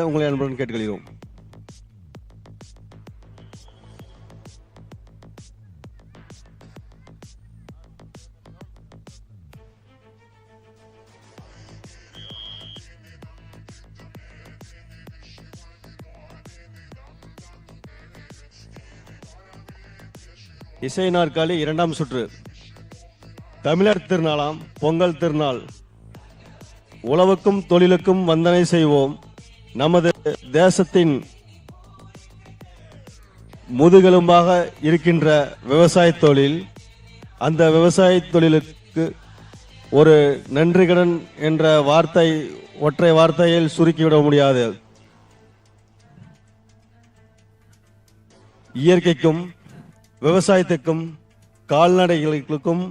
உங்களை அன்புடன் கேட்டுக்கொள்கிறோம். இசை நாற்காலி இரண்டாம் சுற்று. தமிழர் திருநாளாம் பொங்கல் திருநாள். உழவுக்கும் தொழிலுக்கும் வந்தனை செய்வோம். நமது தேசத்தின் முதுகெலும்பாக இருக்கின்ற விவசாய தொழில், அந்த விவசாய தொழிலுக்கு ஒரு நன்றி கடன் என்ற வார்த்தை ஒற்றை வார்த்தையில் சுருக்கிவிட முடியாது. இயற்கைக்கும் விவசாயத்துக்கும் கால்நடைகளுக்கும்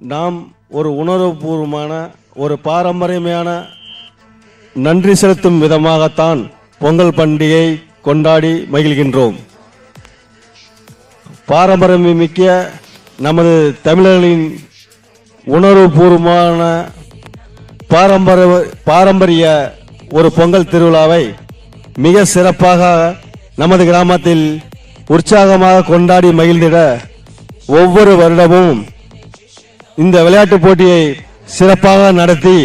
நாம் ஒரு உணர்வுபூர்வமான ஒரு பாரம்பரியமான நன்றி செலுத்தும் விதமாகத்தான் பொங்கல் பண்டிகை கொண்டாடி மகிழ்கின்றோம். பாரம்பரியமிக்க நமது தமிழர்களின் உணர்வுபூர்வமான பாரம்பரிய ஒரு பொங்கல் திருவிழாவை மிக சிறப்பாக நமது கிராமத்தில் உற்சாகமாக கொண்டாடி மகிழ்ந்திட ஒவ்வொரு வருடமும் இந்த விளையாட்டு போட்டியை சிறப்பாக நடத்தி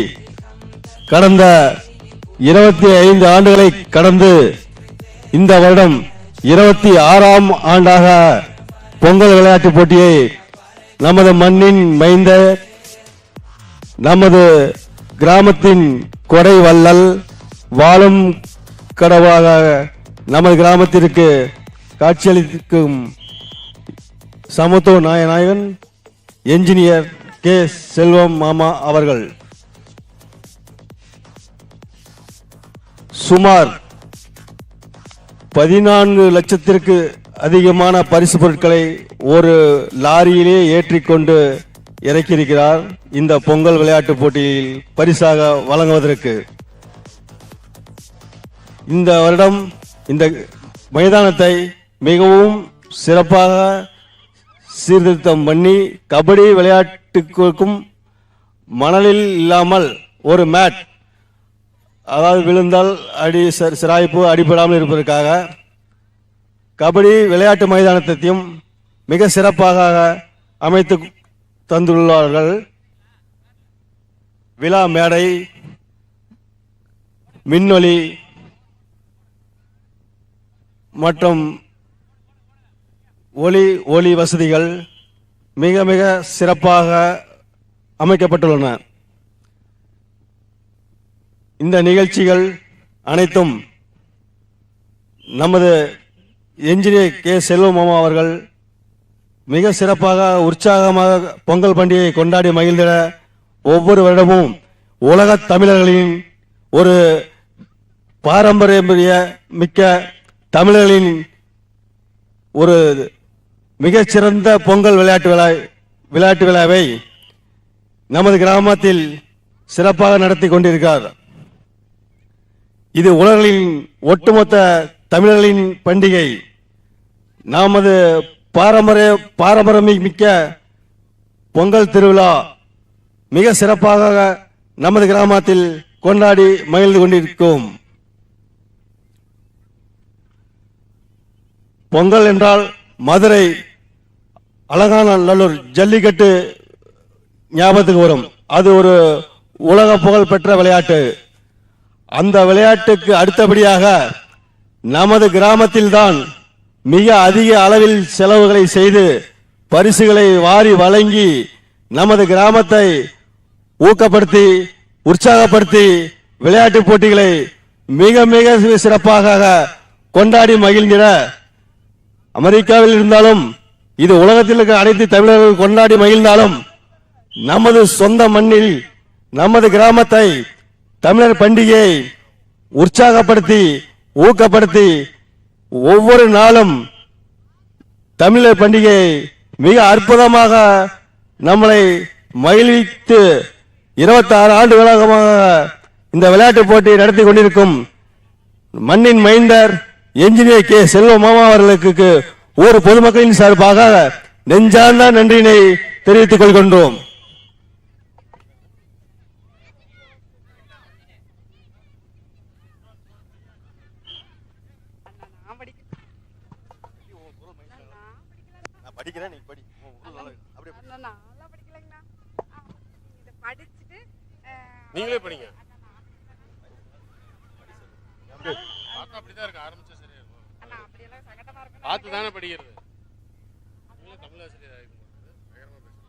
கடந்த 25 ஆண்டுகளை கடந்து இந்த வருடம் 26ஆம் ஆண்டாக பொங்கல் விளையாட்டு போட்டியை நமது மண்ணின் மைந்த நமது கிராமத்தின் கொடை வள்ளல் வாழும் கடவாக நமது கிராமத்திற்கு காட்சியளிக்கும் சமத்துவ நாயகன் என்ஜினியர் கே செல்வம் மாமா அவர்கள் சுமார் 14 லட்சத்திற்கு அதிகமான பரிசு பொருட்களை ஒரு லாரியிலே ஏற்றிக்கொண்டு இறக்கியிருக்கிறார். இந்த பொங்கல் விளையாட்டு போட்டியில் பரிசாக வழங்குவதற்கு இந்த வருடம் இந்த மைதானத்தை மிகவும் சிறப்பாக சீர்திருத்தம் பண்ணி கபடி விளையாட்டுக்கும் மணலில் இல்லாமல் ஒரு மேட், அதாவது விழுந்தால் சிராய்ப்பு அடிபடாமல் இருப்பதற்காக கபடி விளையாட்டு மைதானத்தையும் மிக சிறப்பாக அமைத்து தந்துள்ளார்கள். விழா மேடை, மின்னொலி மற்றும் ஒளி வசதிகள் மிக மிக சிறப்பாக அமைக்கப்பட்டுள்ளன. இந்த நிகழ்ச்சிகள் அனைத்தும் நமது என்ஜினியர் கே செல்வம் மாமா அவர்கள் மிக சிறப்பாக உற்சாகமாக பொங்கல் பண்டிகையை கொண்டாடி மகிழ்ந்திட ஒவ்வொரு வருடமும் உலக தமிழர்களின் ஒரு பாரம்பரிய மிக்க தமிழர்களின் ஒரு மிகச்சிறந்த பொங்கல் விளையாட்டு விழாவை நமது கிராமத்தில் சிறப்பாக நடத்தி கொண்டிருக்கிறார். இது உலகின் ஒட்டுமொத்த தமிழர்களின் பண்டிகை. நமது பாரம்பரியமிக்க பொங்கல் திருவிழா மிக சிறப்பாக நமது கிராமத்தில் கொண்டாடி மகிழ்ந்து கொண்டிருக்கிறோம். பொங்கல் என்றால் மதுரை அலங்காநல்லூர் ஜல்லிக்கட்டு ஞாபகத்துக்கு வரும். அது ஒரு உலக புகழ் பெற்ற விளையாட்டு. அந்த விளையாட்டுக்கு அடுத்தபடியாக நமது கிராமத்தில்தான் மிக அதிக அளவில் செலவுகளை செய்து பரிசுகளை வாரி வழங்கி நமது கிராமத்தை ஊக்கப்படுத்தி உற்சாகப்படுத்தி விளையாட்டு போட்டிகளை மிக மிக சிறப்பாக கொண்டாடி மகிழ்ந்திட அமெரிக்காவில் இருந்தாலும் இது உலகத்தில் இருக்க அனைத்து தமிழர்கள் கொண்டாடி மகிழ்ந்தாலும் நமது சொந்த மண்ணில் நமது கிராமத்தை தமிழர் பண்டிகையை உற்சாகப்படுத்தி ஊக்கப்படுத்தி ஒவ்வொரு நாளும் தமிழர் பண்டிகையை மிக அற்புதமாக நம்மளை மகிழ்வித்து 26 ஆண்டுகளாக இந்த விளையாட்டு போட்டியை நடத்தி கொண்டிருக்கும் மண்ணின் மைந்தர் என்ஜினியர் கே செல்வம் மாமா அவர்களுக்கு ஒரு பொதுமக்களின் சார்பாக நெஞ்சார்ந்த நன்றியினை தெரிவித்துக் கொள்கின்றோம். படிக்கிறேன், நீ படி. அப்படியே நல்லா படிக்கலங்கண்ணா. இத படிச்சிட்டு நீங்களே படிங்க. பார்த்தா அப்படிதான் இருக்கு, ஆரம்பிச்சா சரியா இருக்கும். அண்ணா அப்படி எல்லாம் சங்கடமா இருக்கு. பார்த்து தானே படிக்கிறது. நீங்களே தமிழ் ஆசிரியர் ஆயிடுங்க. வேகமா பேசுங்க.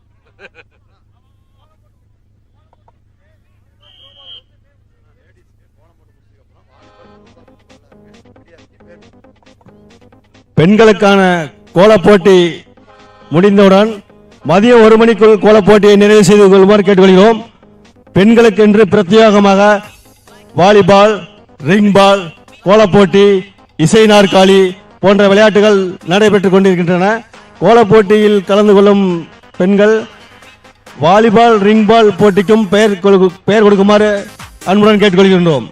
பெண்களுக்கான கோலப் போட்டி முடிந்தவுடன் மதியம் 1 மணிக்குள் கோலப் போட்டியை நிறைவு செய்து கொள்ளுமாறு கேட்டுக்கொள்கிறோம். பெண்களுக்கு என்று பிரத்யேகமாக வாலிபால், ரிங் பால், கோலப் போட்டி, இசை நாற்காலி போன்ற விளையாட்டுகள் நடைபெற்றுக் கொண்டிருக்கின்றன. கோலப் போட்டியில் கலந்து கொள்ளும் பெண்கள் வாலிபால், ரிங் பால் போட்டிக்கும் பெயர் கொடுக்குமாறு அன்புடன் கேட்டுக்கொள்கின்றோம்.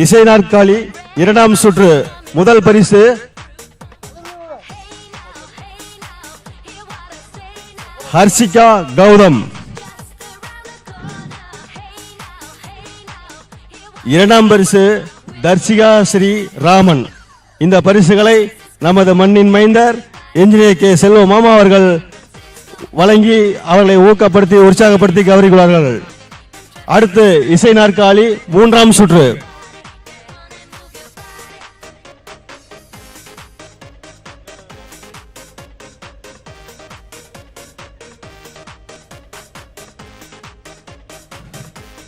இசை நாற்காலி 2ஆம் சுற்று முதல் பரிசு ஹர்ஷிகா கௌதம். 2ஆம் பரிசு தர்சிகா ஸ்ரீ ராமன். இந்த பரிசுகளை நமது மண்ணின் மைந்தர் என்ஜினியர் கே செல்வ மாமா அவர்கள் வழங்கி அவர்களை ஊக்கப்படுத்தி உற்சாகப்படுத்தி கௌரவிக்கிறார்கள். அடுத்து இசை நாற்காலி 3ஆம் சுற்று.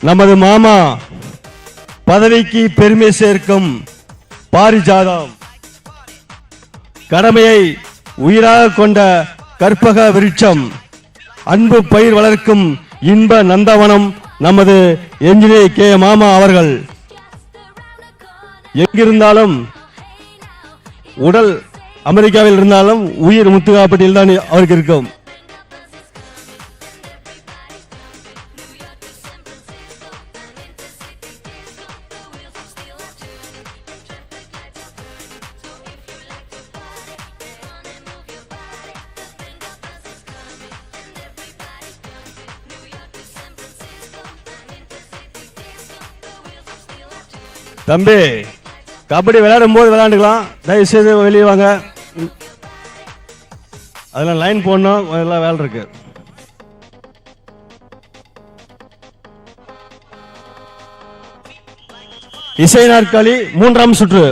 நமது மாமா பதவிக்கு பெருமை சேர்க்கும் பாரிஜாதம், கடமையை உயிராக கொண்ட கற்பக விருட்சம், அன்பு பயிர் வளர்க்கும் இன்ப நந்தவனம் நமது என்ஜினியர் கே மாமா அவர்கள். எங்கிருந்தாலும் உடல் அமெரிக்காவில் இருந்தாலும் உயிர் முத்துக்காப்பட்டியில் தான் அவருக்கு இருக்கும். தம்பி, கபடி விளையாடும் போது விளையாண்டுக்கலாம், தயவு செய்து வெளியே வாங்க. அதெல்லாம் லைன் போடணும், அதெல்லாம் வேலை இருக்கு. இசை நாற்காலி 3ஆம் சுற்று.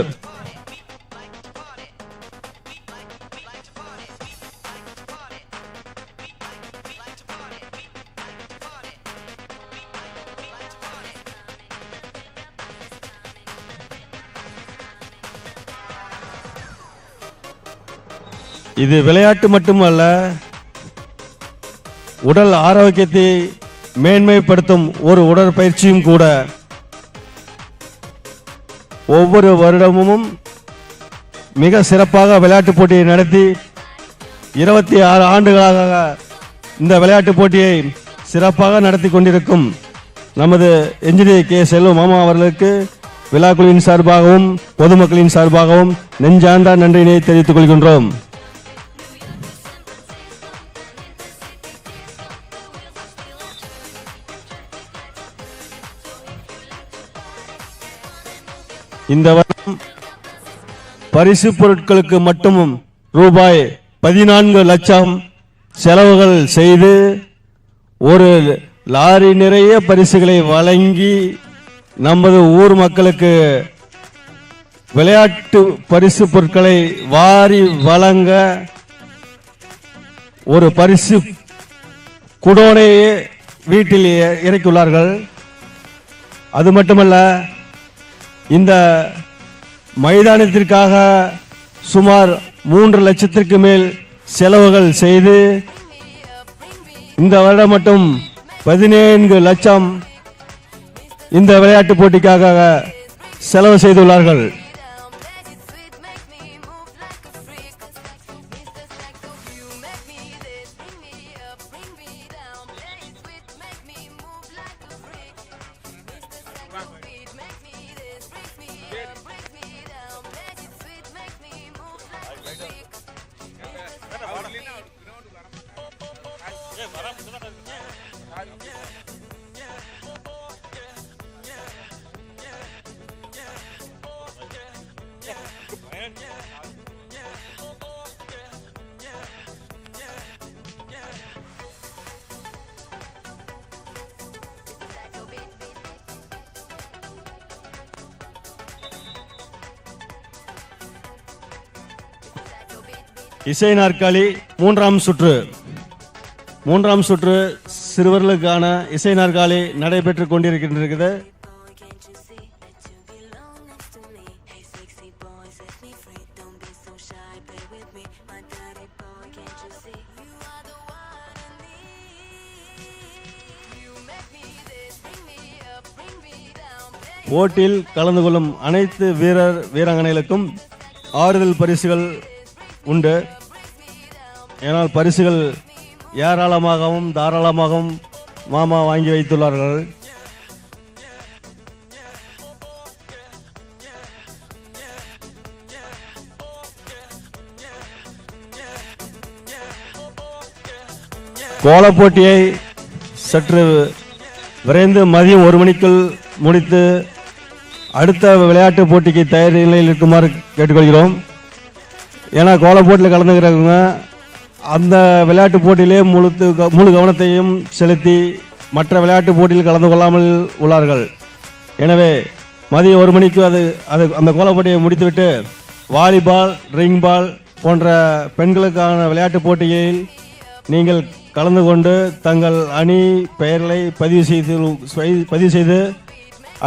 இது விளையாட்டு மட்டுமல்ல, உடல் ஆரோக்கியத்தை மேன்மைப்படுத்தும் ஒரு உடற்பயிற்சியும் கூட. ஒவ்வொரு வருடமும் மிக சிறப்பாக விளையாட்டு போட்டியை நடத்தி 26 ஆண்டுகளாக இந்த விளையாட்டு போட்டியை சிறப்பாக நடத்தி கொண்டிருக்கும் நமது என்ஜினியர் கே செல்வ மாமா அவர்களுக்கு விழாக்குழுவின் சார்பாகவும் பொதுமக்களின் சார்பாகவும் நெஞ்சார்ந்த நன்றியினை தெரிவித்துக் கொள்கின்றோம். இந்த வருடம் பரிசு பொருட்களுக்கு மட்டும் ரூபாய் 14 லட்சம் செலவுகள் செய்து ஒரு லாரி நிறைய பரிசுகளை வழங்கி நமது ஊர் மக்களுக்கு விளையாட்டு பரிசு பொருட்களை வாரி வழங்க ஒரு பரிசு குடோனையே வீட்டில் இறக்கியுள்ளார்கள். அது மட்டுமல்ல, இந்த மைதானத்திற்காக சுமார் 3 லட்சத்திற்கு மேல் செலவுகள் செய்து இந்த வருடம் மட்டும் 17 லட்சம் இந்த விளையாட்டு போட்டிக்காக செலவு செய்துள்ளார்கள். இசை நாற்காலி மூன்றாம் சுற்று சிறுவர்களுக்கான இசை நாற்காலி நடைபெற்றுக் கொண்டிருக்கின்றது. போட்டியில் கலந்து கொள்ளும் அனைத்து வீராங்கனைகளுக்கும் ஆறுதல் பரிசுகள் உண்டு. ஏனால் பரிசுகள் ஏராளமாகவும் தாராளமாகவும் மாமா வாங்கி வைத்துள்ளார்கள். கோலப் போட்டியை சற்று விரைந்து மதியம் 1 மணிக்குள் முடித்து அடுத்த விளையாட்டு போட்டிக்கு தயார் நிலையில் இருக்குமாறு கேட்டுக்கொள்கிறோம். ஏன்னா கோலப் போட்டியில் கலந்துக்கிறவங்க அந்த விளையாட்டு போட்டியிலே முழு கவனத்தையும் செலுத்தி மற்ற விளையாட்டு போட்டியில் கலந்து கொள்ளாமல் உள்ளார்கள். எனவே மதியம் 1 மணிக்கு அந்த கோலப் போட்டியை முடித்துவிட்டு வாலிபால், ரிங் பால் போன்ற பெண்களுக்கான விளையாட்டு போட்டியில் நீங்கள் கலந்து கொண்டு தங்கள் அணி பெயர்களை பதிவு செய்து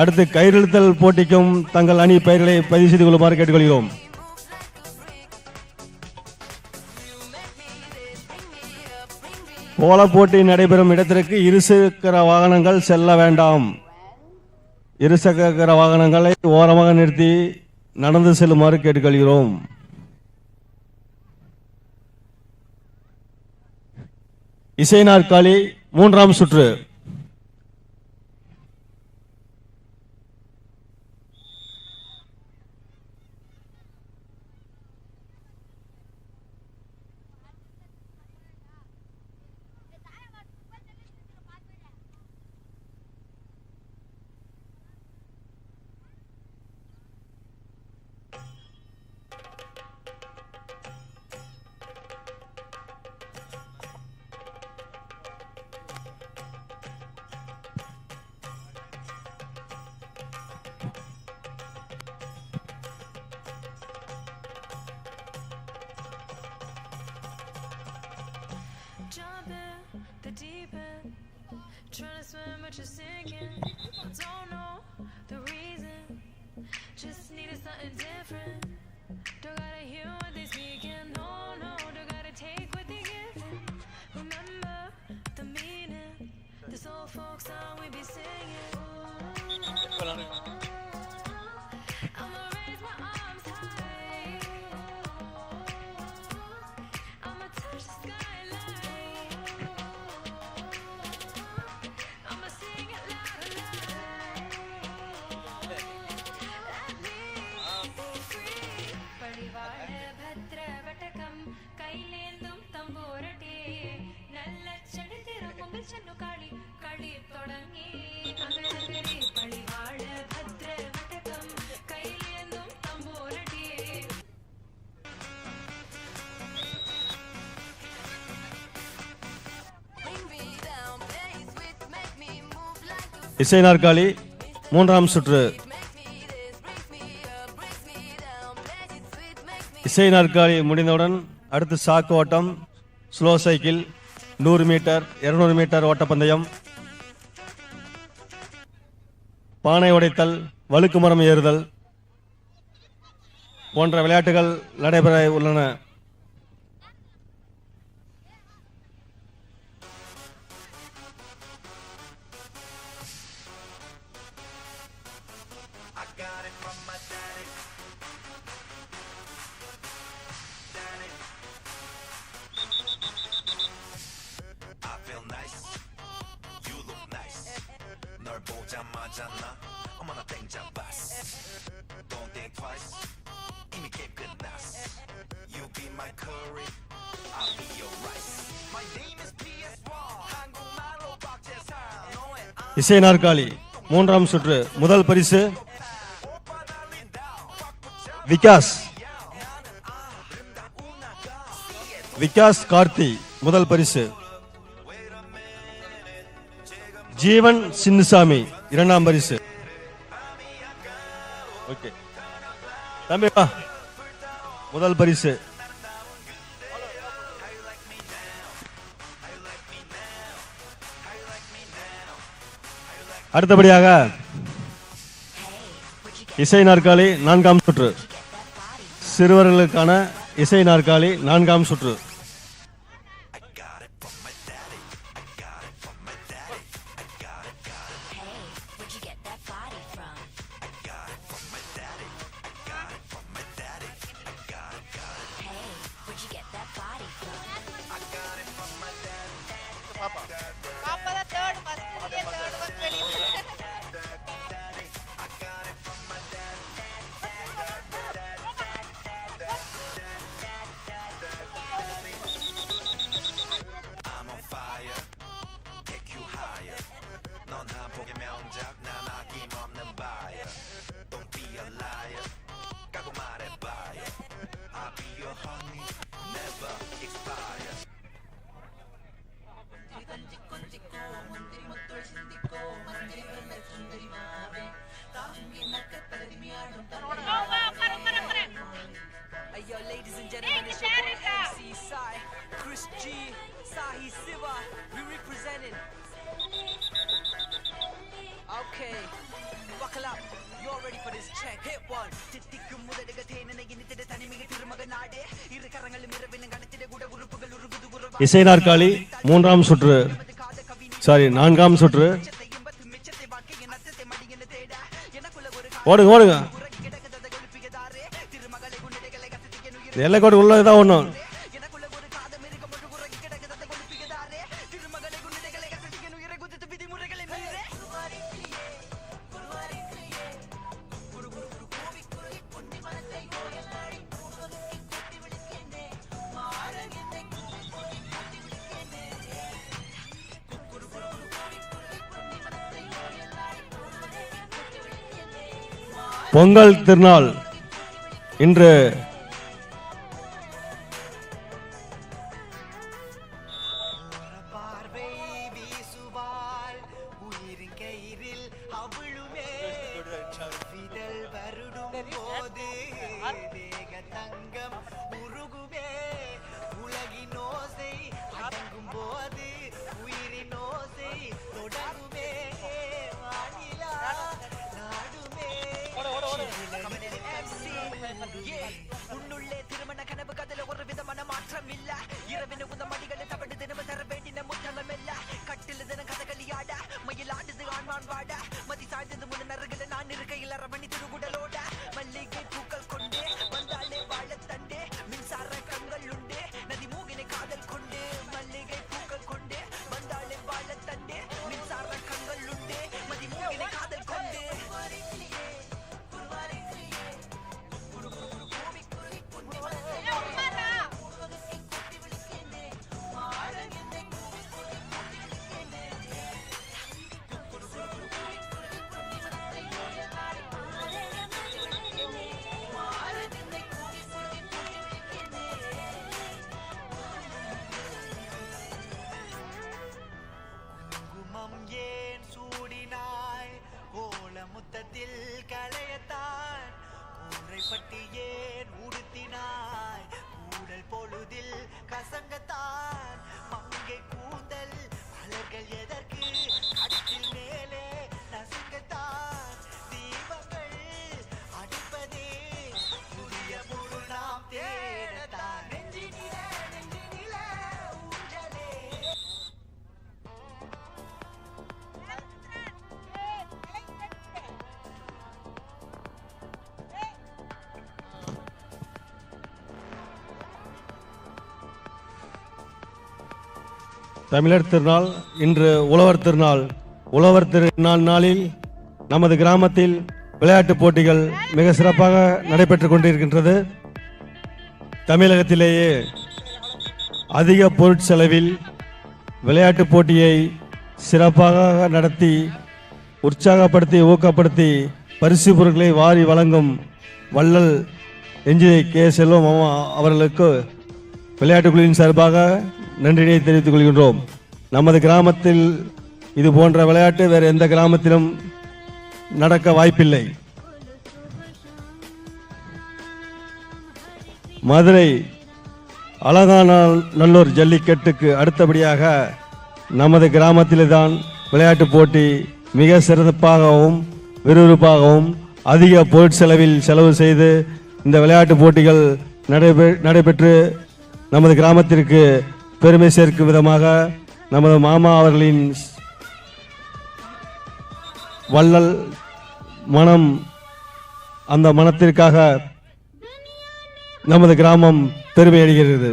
அடுத்து கயிறிழுத்தல் போட்டிக்கும் தங்கள் அணி பெயர்களை பதிவு செய்து கொள்ளுமாறு கேட்டுக்கொள்கிறோம். கோலப் போட்டி நடைபெறும் இடத்திற்கு இருசக்கர வாகனங்கள் செல்ல வேண்டாம். இருசக்கர வாகனங்களை ஓரமாக நிறுத்தி நடந்து செல்லுமாறு கேட்டுக்கொள்கிறோம். இசை நாற்காலி மூன்றாம் சுற்று. Jump in the deep end, trying to swim but you're sinking. Don't know the reason, just needed something different. Don't gotta hear what they speaking, no, don't gotta take what they giving. Remember the meaning, this old folk song we be singing. I'ma raise my arms high, I'ma touch the skyline, I'ma sing it loud and loud. Let me be free. பழிவாழ பத்ர வட்டகம் கையிலேந்தும் தம்போரட்டே நல்ல செடித்திரும் பொங்கல் சென்னு காளி களி தொடங்கி அங்கரங்கரே பழிவாழ பத்ர வட்டகம் கையிலேந்தும் தம்போரட்டே. இசை நாற்காலி மூன்றாம் சுற்று. இசை நாற்காலி முடிந்தவுடன் அடுத்து சாக்கு ஓட்டம், ஸ்லோ சைக்கிள், 100 மீட்டர் 200 மீட்டர் ஓட்டப்பந்தயம், பானை உடைத்தல், வழுக்கு மரம் ஏறுதல் போன்ற விளையாட்டுகள் நடைபெற உள்ளன. 보자마자 나 어머나 땡잡았어. Don't think twice 이미 게임 끝났어. You be my curry, I'll be your rice. My name is PS1 한국 இசை நாற்காலி 3ஆம் சுற்று முதல் பரிசு விகாஸ் கார்த்தி முதல் பரிசு. ஜீவன் சின்னசாமி 2ஆம் பரிசு. ஓகே தம்பி வா, முதல் பரிசு. அடுத்தபடியாக இசை நாற்காலி 4ஆம் சுற்று, சிறுவர்களுக்கான இசை நாற்காலி 4ஆம் சுற்று. பாப்பா தான் தேர்ட் ஃபர்ஸ்ட் தேர்ட் வந்து வெளியே I'm on fire, take you higher. 넌 한폭의 명작, 난 아낌없는 buyer. Don't be a liar, 까고 말해봐요. I'll be your honey, never expire. Yo, ladies and gentlemen, it's your boy MC Sai, Chris G, Sahi Siva, we representing. Okay, buckle up, you all ready for this check? Hit one. இசை நாற்காலி 3ஆம் சுற்று, sorry 4ஆம் சுற்று. ஓடுங்க ஓடுங்க, எல்லைக்கோடு உள்ளதான் ஒண்ணும். பொங்கல் திருநாள் இன்று தமிழர் திருநாள் இன்று உழவர் திருநாள். உழவர் திருநாள் நாளில் நமது கிராமத்தில் விளையாட்டுப் போட்டிகள் மிக சிறப்பாக நடைபெற்றுக் கொண்டிருக்கின்றது. தமிழகத்திலேயே அதிக பொருட்செலவில் விளையாட்டுப் போட்டியை சிறப்பாக நடத்தி உற்சாகப்படுத்தி ஊக்கப்படுத்தி பரிசு பொருட்களை வாரி வழங்கும் வள்ளல் என்ஜினியர் கே செல்வம் மாமா அவர்களுக்கு விளையாட்டுக் குழுவின் சார்பாக நன்றியை தெரிவித்துக் கொள்கின்றோம். நமது கிராமத்தில் இது போன்ற விளையாட்டு வேறு எந்த கிராமத்திலும் நடக்க வாய்ப்பில்லை. மதுரை அலங்காநல்லூர் ஜல்லிக்கட்டுக்கு அடுத்தபடியாக நமது கிராமத்தில்தான் விளையாட்டு போட்டி மிக சிறப்பாகவும் விறுவிறுப்பாகவும் அதிக பொருட்செலவில் செலவு செய்து இந்த விளையாட்டு போட்டிகள் நடைபெற்று நமது கிராமத்திற்கு பெருமை சேர்க்கும் விதமாக நமது மாமா அவர்களின் வள்ளல் மனம், அந்த மனத்திற்காக நமது கிராமம் பெருமை அடைகிறது.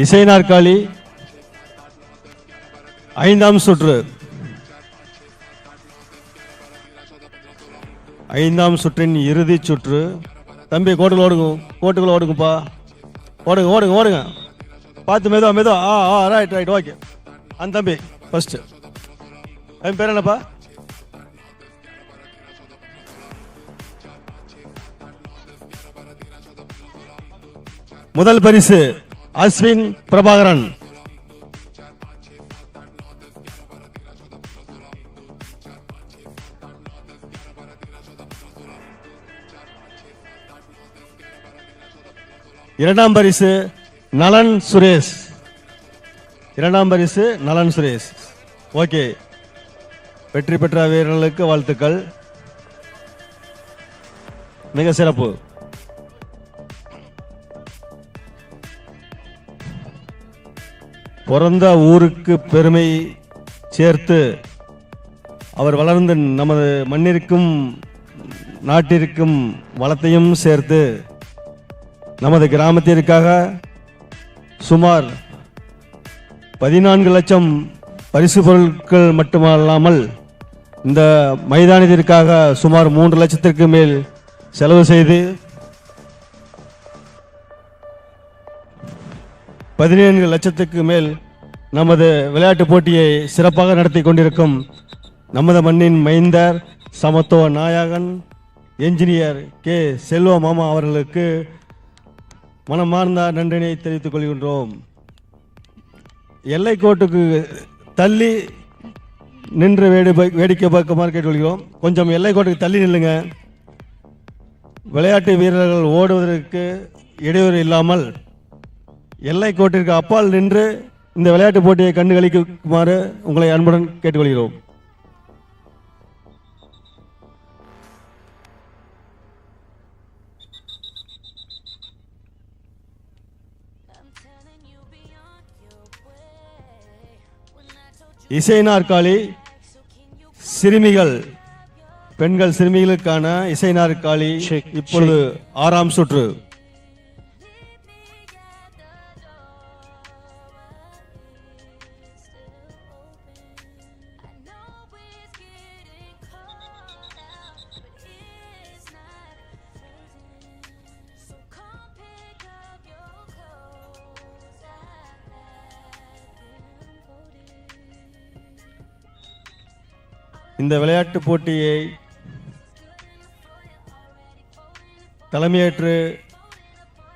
இசை நாற்காலி 5ஆம் சுற்று. 5ஆம் சுற்றின் இறுதி சுற்று. தம்பி கோட்டுக்குள்ள ஓடுங்க, கோட்டுக்குள்ள ஓடுங்கப்பா, ஓடுங்க ஓடுங்க ஓடுங்க, பார்த்து மெதுவா மெதுவா. Right right okay. அந்த தம்பி ஃபர்ஸ்ட். என் பேர் என்னப்பா? முதல் பரிசு அஸ்வின் பிரபாகரன். இரண்டாம் பரிசு நலன் சுரேஷ். இரண்டாம் பரிசு நலன் சுரேஷ். ஓகே, வெற்றி பெற்ற வீரர்களுக்கு வாழ்த்துக்கள், மிக சிறப்பு. பிறந்த ஊருக்கு பெருமை சேர்த்து அவர் வளர்ந்து நமது மண்ணிற்கும் நாட்டிற்கும் வளத்தையும் சேர்த்து நமது கிராமத்திற்காக சுமார் 14 லட்சம் பரிசு பொருட்கள் மட்டுமல்லாமல் இந்த மைதானத்திற்காக சுமார் 3 லட்சத்திற்கு மேல் செலவு செய்து 17 லட்சத்துக்கு மேல் நமது விளையாட்டு போட்டியை சிறப்பாக நடத்தி கொண்டிருக்கும் நமது மண்ணின் மைந்தர், சமத்துவ நாயகன், என்ஜினியர் கே செல்வ மாமா அவர்களுக்கு மனமார்ந்த நன்றினை தெரிவித்துக் கொள்கின்றோம். எல்லைக்கோட்டுக்கு தள்ளி நின்று வேடிக்கை பார்க்குமாறு கேட்டுக்கொள்கிறோம். கொஞ்சம் எல்லைக்கோட்டுக்கு தள்ளி நில்லுங்க. விளையாட்டு வீரர்கள் ஓடுவதற்கு இடையூறு இல்லாமல் எல்லைக்கோட்டிற்கு அப்பால் நின்று இந்த விளையாட்டு போட்டியை கண்டுகளிக்குமாறு உங்களை அன்புடன் கேட்டுக்கொள்கிறோம். இசை நாற்காலி சிறுமிகள், பெண்கள் சிறுமிகளுக்கான இசை நாற்காலி இப்பொழுது 6ஆம் சுற்று. இந்த விளையாட்டுப் போட்டியை தலைமையேற்று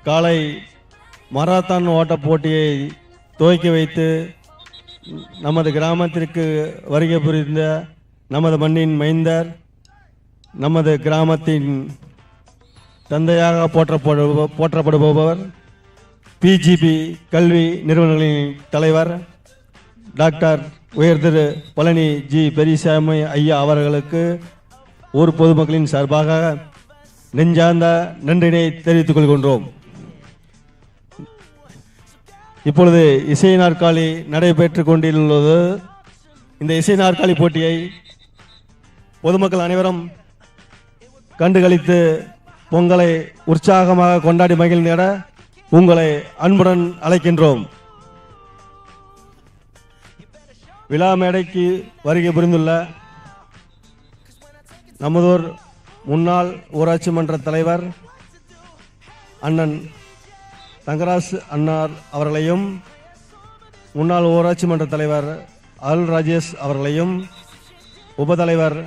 காலை மராத்தான் ஓட்டப் போட்டியை துவக்கி வைத்து நமது கிராமத்திற்கு வருகை புரிந்த நமது மண்ணின் மைந்தர், நமது கிராமத்தின் தந்தையாக போற்றப்படுபவர், பிஜிபி கல்வி நிறுவனங்களின் தலைவர் டாக்டர் உயர் திரு பழனி ஜி பெரியசாமி ஐயா அவர்களுக்கு ஊர் பொதுமக்களின் சார்பாக நெஞ்சார்ந்த நன்றினை தெரிவித்துக் கொள்கின்றோம். இப்பொழுது இசை நாற்காலி நடைபெற்றுக் கொண்டுள்ளது. இந்த இசை நாற்காலி போட்டியை பொதுமக்கள் அனைவரும் கண்டுகளித்து பொங்கலை உற்சாகமாக கொண்டாடி மகிழ்ந்திட உங்களை அன்புடன் அழைக்கின்றோம். விழா மேடைக்கு வருகை புரிந்துள்ள நமதூர் முன்னாள் ஊராட்சி மன்ற தலைவர் அண்ணன் தங்கராசு அன்னார் அவர்களையும், முன்னாள் ஊராட்சி மன்ற தலைவர் அருள் ராஜேஷ் அவர்களையும், உபதலைவர்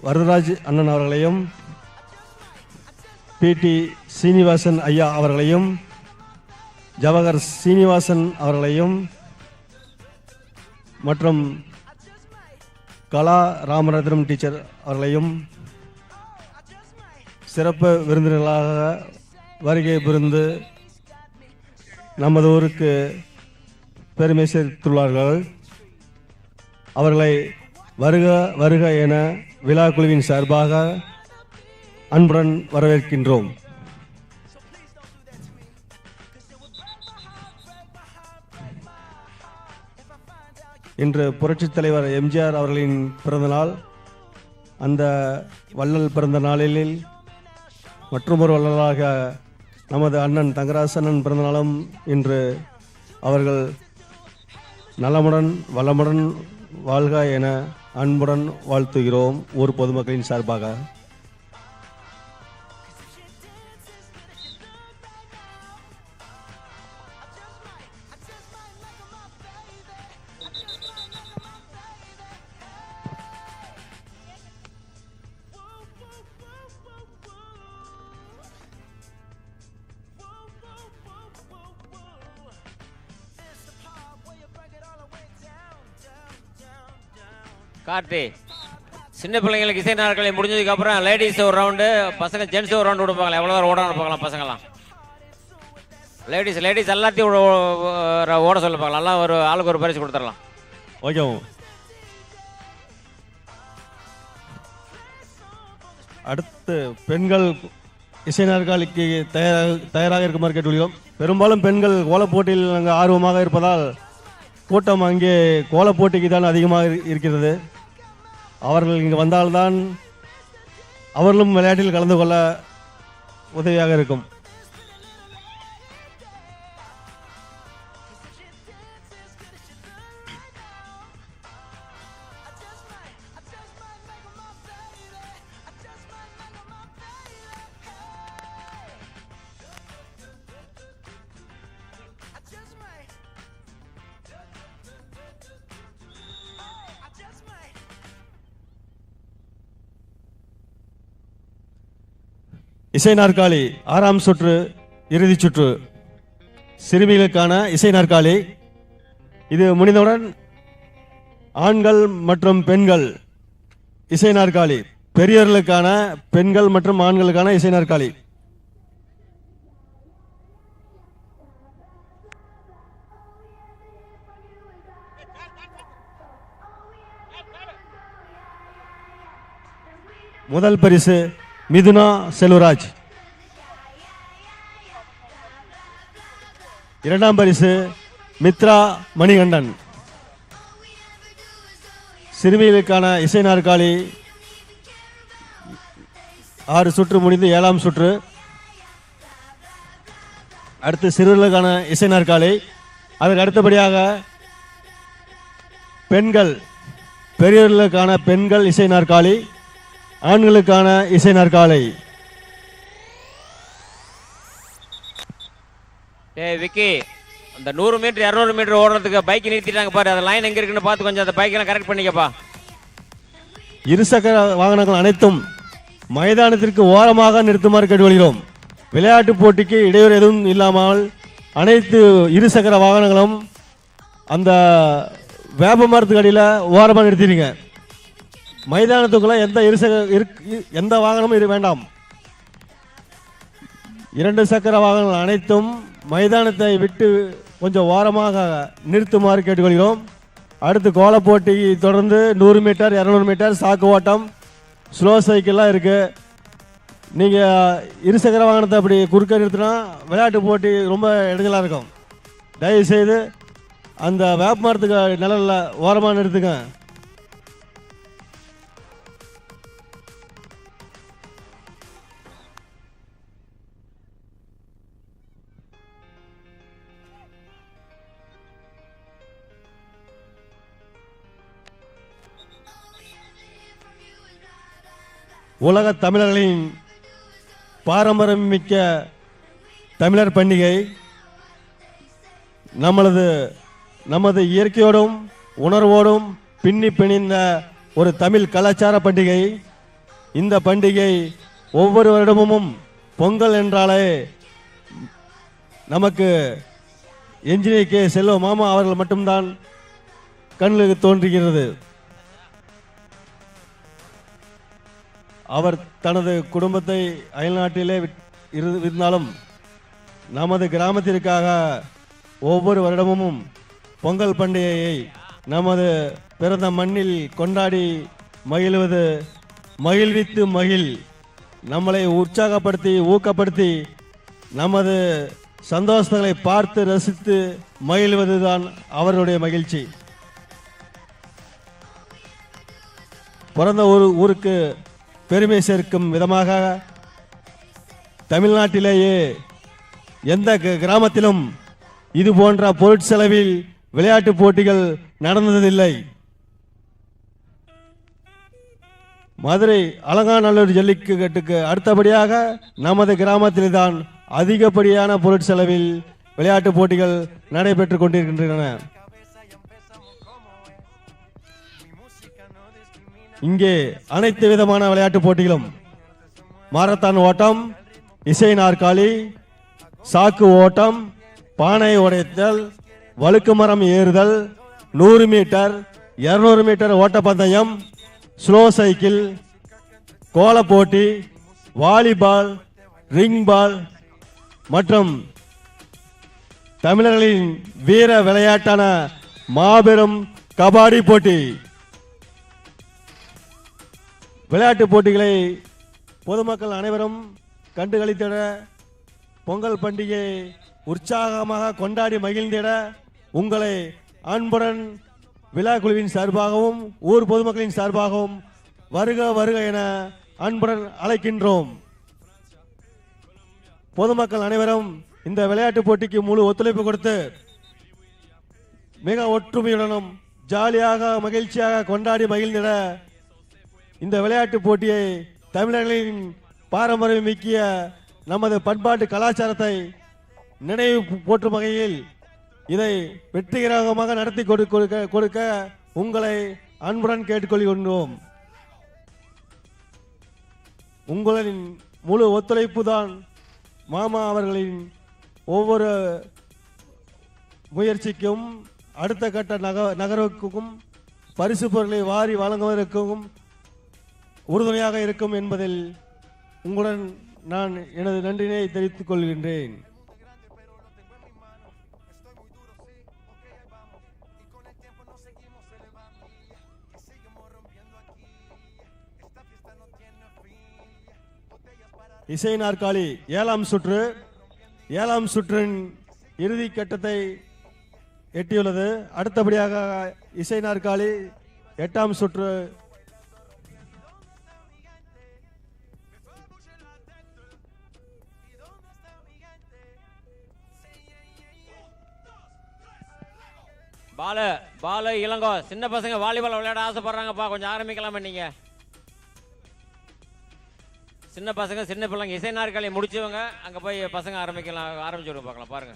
வரதராஜ் அண்ணன் அவர்களையும், பிடி சீனிவாசன் ஐயா அவர்களையும், ஜவஹர் சீனிவாசன் அவர்களையும் மற்றும் கலா ராமரத்னம் டீச்சர் அவர்களையும் சிறப்பு விருந்தினர்களாக வருகை புரிந்து நமது ஊருக்கு பெருமை சேர்த்துள்ளார்கள். அவர்களை வருக வருக என விழா குழுவின் சார்பாக அன்புடன் வரவேற்கின்றோம். இன்று புரட்சித் தலைவர் எம்ஜிஆர் அவர்களின் பிறந்தநாள். அந்த வள்ளல் பிறந்த நாளில் மற்றொரு வள்ளலாக நமது அண்ணன் தங்கராசண்ணன் பிறந்தநாளும் இன்று. அவர்கள் நலமுடன் வளமுடன் வாழ்க என அன்புடன் வாழ்த்துகிறோம் ஊர் பொதுமக்களின் சார்பாக. கார்த்தி, சின்ன பிள்ளைங்களுக்கு இசை நாட்களை முடிஞ்சதுக்கு அப்புறம் லேடிஸ் ஒரு ரவுண்டு, பசங்க ஜென்ஸ் ஒரு ரவுண்டு விடுப்பாங்களே, எவ்வளோ தூரம் ஓட பார்க்கலாம் பசங்களாம். லேடிஸ் எல்லாத்தையும் ஓட சொல்ல பார்க்கலாம். எல்லாம் ஒரு ஆளுக்கு ஒரு பரிசு கொடுத்துடலாம். ஓகே. அடுத்து பெண்கள் இசை நாற்காலிக்கு தயாராக இருக்குமாறு கேட்டுள்ளோம். பெரும்பாலும் பெண்கள் கோலப் போட்டியில் அங்கே ஆர்வமாக இருப்பதால் கூட்டம் அங்கே கோலப் போட்டிக்கு தான் அதிகமாக இருக்கிறது. அவர்கள் இங்கு வந்தால்தான் அவர்களும் விளையாட்டில் கலந்து கொள்ள உதவியாக இருக்கும். இசை நாற்காலி 6ஆம் சுற்று இறுதிச் சுற்று சிறுமிகளுக்கான இசை நாற்காலி. இது முடிந்தவுடன் ஆண்கள் மற்றும் பெண்கள் இசை நாற்காலி, பெரியவர்களுக்கான பெண்கள் மற்றும் ஆண்களுக்கான இசை நாற்காலி. முதல் பரிசு மிதுனா செல்வராஜ். இரண்டாம் பரிசு மித்ரா மணிகண்டன். சிறுமிகளுக்கான இசை நாற்காலி 6 சுற்று முடிந்து 7ஆம் சுற்று. அடுத்து சிறுவர்களுக்கான இசை நாற்காலி. அதற்கு அடுத்தபடியாக பெண்கள், பெரியவர்களுக்கான பெண்கள் இசை நாற்காலி, ஆண்களுக்கான இசை நாற்காலி. விக்கி, அந்த 100 மீட்டர் 200 மீட்டர் ஓடுறதுக்கு பைக் நிறுத்திட்டாங்க பாரு. அந்த லைன் எங்க இருக்குன்னு பார்த்து கொஞ்சம் அந்த பைக்கெல்லாம் கரெக்ட் பண்ணிக்கப்பா. இருசக்கர வாகனங்கள் அனைத்தும் மைதானத்திற்கு ஓரமாக நிறுத்துமாறு கேட்டுக்கொள்கிறோம். விளையாட்டு போட்டிக்கு இடையூறு எதுவும் இல்லாமல் அனைத்து இருசக்கர வாகனங்களும் அந்த வேப்ப மரத்துக்கு அடியில் ஓரமாக நிறுத்திடுங்க. மைதானத்துக்குள்ள எந்த வாகனமும் வேண்டாம். 2 சக்கர வாகனங்கள் அனைத்தும் மைதானத்தை விட்டு கொஞ்சம் ஓரமாக நிறுத்துமாறு கேட்டுக்கொள்கிறோம். அடுத்து கோல போட்டி தொடர்ந்து 100 மீட்டர் 200 மீட்டர் சாக்கு ஓட்டம் ஸ்லோ சைக்கிள்லாம் இருக்குது. நீங்கள் இருசக்கர வாகனத்தை அப்படி குறுக்க நிறுத்தினா விளையாட்டு போட்டி ரொம்ப இடைஞ்சலாக இருக்கும். தயவுசெய்து அந்த வேப்ப மரத்துக்கு நிழல்ல ஓரமாக நிறுத்துங்க. உலக தமிழர்களின் பாரம்பரியமிக்க தமிழர் பண்டிகை நமது இயற்கையோடும் உணர்வோடும் பின்னி பிணைந்த ஒரு தமிழ் கலாச்சார பண்டிகை. இந்த பண்டிகை ஒவ்வொரு வருடமும் பொங்கல் என்றாலே நமக்கு என்ஜினியர் கே செல்வ மாமா அவர்கள் மட்டும்தான் கண்ணுக்கு தோன்றுகிறது. அவர் தனது குடும்பத்தை அயல்நாட்டிலே இருந்தாலும் நமது கிராமத்திற்காக ஒவ்வொரு வருடமும் பொங்கல் பண்டிகையை நமது பிறந்த மண்ணில் கொண்டாடி மகிழ்வது மகிழ்வித்து நம்மளை உற்சாகப்படுத்தி ஊக்கப்படுத்தி நமது சந்தோஷங்களை பார்த்து ரசித்து மகிழ்வதுதான் அவருடைய மகிழ்ச்சி. பிறந்த ஊருக்கு பெருமை சேர்க்கும் விதமாக தமிழ்நாட்டிலேயே எந்த கிராமத்திலும் இது போன்ற பொருட்செலவில் விளையாட்டு போட்டிகள் நடந்ததில்லை. மதுரை அலங்காநல்லூர் ஜல்லிக்கட்டுக்கு அடுத்தபடியாக நமது கிராமத்தில்தான் அதிகப்படியான பொருட்செலவில் விளையாட்டு போட்டிகள் நடைபெற்றுக் கொண்டிருக்கின்றன. இங்கே அனைத்து விதமான விளையாட்டு போட்டிகளும் மாரத்தான் ஓட்டம், இசை நாற்காலி, சாக்கு ஓட்டம், பானை உடைத்தல், வழுக்கு மரம் ஏறுதல், 100 மீட்டர் 200 மீட்டர் ஓட்டப்பந்தயம், ஸ்லோ சைக்கிள், கோல போட்டி, வாலிபால், ரிங் பால் மற்றும் தமிழர்களின் வீர விளையாட்டான மாபெரும் கபாடி போட்டி. விளையாட்டு போட்டிகளை பொதுமக்கள் அனைவரும் கண்டுகளித்திட பொங்கல் பண்டிகை உற்சாகமாக கொண்டாடி மகிழ்ந்திட உங்களை அன்புடன் விழா குழுவின் சார்பாகவும் ஊர் பொதுமக்களின் சார்பாகவும் வருக வருக என அன்புடன் அழைக்கின்றோம். பொதுமக்கள் அனைவரும் இந்த விளையாட்டு போட்டிக்கு முழு ஒத்துழைப்பு கொடுத்து மிக ஒற்றுமையுடனும் ஜாலியாக மகிழ்ச்சியாக கொண்டாடி மகிழ்ந்திட இந்த விளையாட்டு போட்டியை தமிழர்களின் பாரம்பரியம் மிக்கிய நமது பண்பாட்டு கலாச்சாரத்தை நினைவு போற்றும் வகையில் இதை வெற்றிகரமாக நடத்தி கொடுக்க உங்களை அன்புடன் கேட்டுக்கொள்கின்றோம். உங்களின் முழு ஒத்துழைப்பு தான் மாமா அவர்களின் ஒவ்வொரு முயற்சிக்கும் அடுத்த கட்ட நகர்வுக்கும் பரிசு பொருளை வாரி வழங்குவதற்கும் உறுதுணையாக இருக்கும் என்பதில் உங்களுடன் நான் எனது நன்றினை தெரிவித்துக் கொள்கின்றேன். இசை நாற்காலி 7ஆம் சுற்று 7ஆம் சுற்றின் இறுதி கட்டத்தை எட்டியுள்ளது. அடுத்தபடியாக இசை நாற்காலி 8ஆம் சுற்று பாலு இளங்கோ சின்ன பசங்க வாலிபால் விளையாட ஆசைப்படுறாங்கப்பா, கொஞ்சம் ஆரம்பிக்கலாமா? நீங்க சின்ன பசங்க சின்ன பிள்ளைங்க இசை நாற்காலியை முடிச்சவங்க அங்க போய் பசங்க ஆரம்பிச்சு விடுங்க பார்க்கலாம். பாருங்க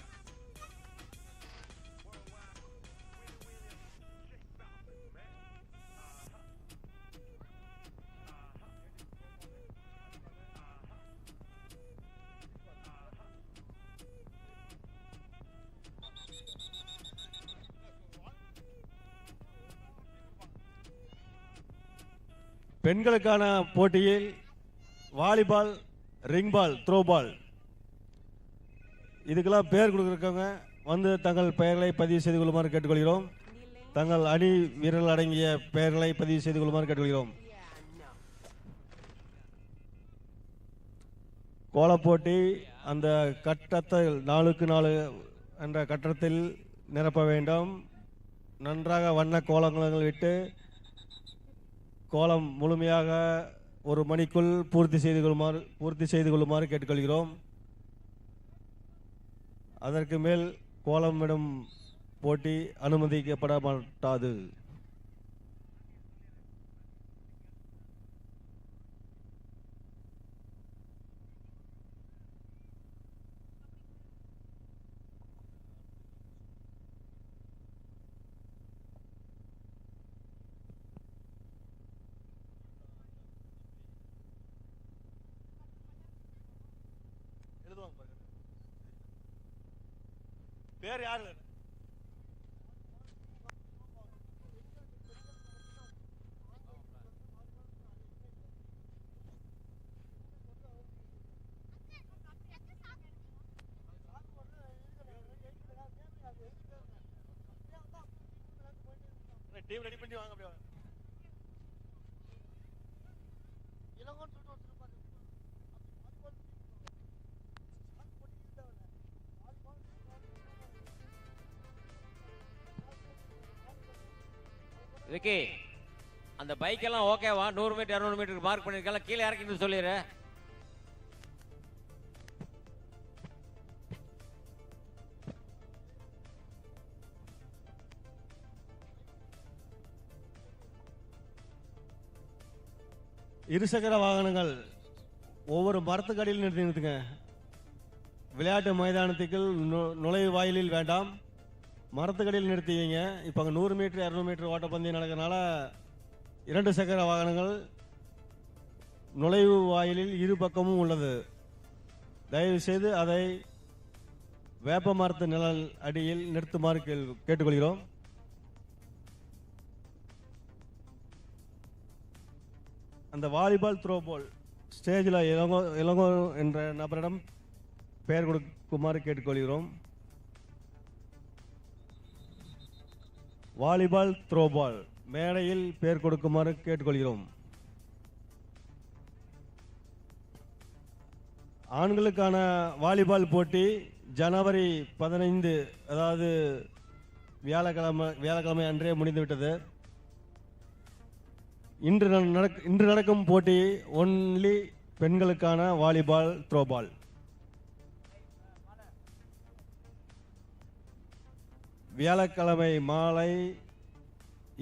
பெண்களுக்கான போட்டியில் volleyball, ring ball, throw ball இதுக்கெல்லாம் பெயர் கொடுக்குறவங்க வந்து தங்கள் பெயர்களை பதிவு செய்து கொள்ளுமாறு கேட்டுக்கொள்கிறோம். தங்கள் அணி வீரர்கள் அடங்கிய பெயர்களை பதிவு செய்து கொள்ளுமாறு கேட்டுக்கொள்கிறோம். கோலப்போட்டி அந்த கட்டத்தில் 4க்கு 4 என்ற கட்டத்தில் நிரப்ப வேண்டும். நன்றாக வண்ண கோலங்கள் விட்டு கோலம் முழுமையாக 1 மணிக்குள் பூர்த்தி செய்து கொள்ளுமாறு கேட்டுக்கொள்கிறோம். அதற்கு மேல் கோலமிடும் போட்டி அனுமதிக்கப்பட மாட்டாது. பேர் யாரு? டீம் ரெடி பண்ணி வாங்க. அப்படியே விக்கி, அந்த பைக் எல்லாம் ஓகேவா? 100 மீட்டர் 200 மீட்டருக்கு மார்க் பண்ணிருக்கலாம். கீழே இறக்கிட்டு சொல்லிடுற. இருசக்கர வாகனங்கள் ஒவ்வொரு மரத்துக்கடியில் நிறுத்துங்க. விளையாட்டு மைதானத்துக்கு நுழைவு வாயிலில் வேண்டாம், மரத்துக்கடியில் நிறுத்திங்க. இப்போ அங்கே 100 மீட்டர் 200 மீட்டர் ஓட்டப்பந்தயம் நடக்கிறதுனால 2 சக்கர வாகனங்கள் நுழைவு வாயிலில் இரு பக்கமும் உள்ளது. தயவு செய்து அதை வேப்ப மரத்து நிழல் அடியில் நிறுத்துமாறு கேட்டுக்கொள்கிறோம். அந்த வாலிபால், த்ரோ பால் ஸ்டேஜில் இளங்கோ என்ற நபரிடம் பெயர் கொடுக்குமாறு கேட்டுக்கொள்கிறோம். வாலிபால், த்ரோ பால் மேடையில் பெயர் கொடுக்குமாறு கேட்டுக்கொள்கிறோம். ஆண்களுக்கான வாலிபால் போட்டி ஜனவரி 15 அதாவது வியாழக்கிழமை அன்றே முடிந்துவிட்டது. இன்று நடக்கும் போட்டி ஒன்லி பெண்களுக்கான வாலிபால், த்ரோ பால். வியாழக்கிழமை மாலை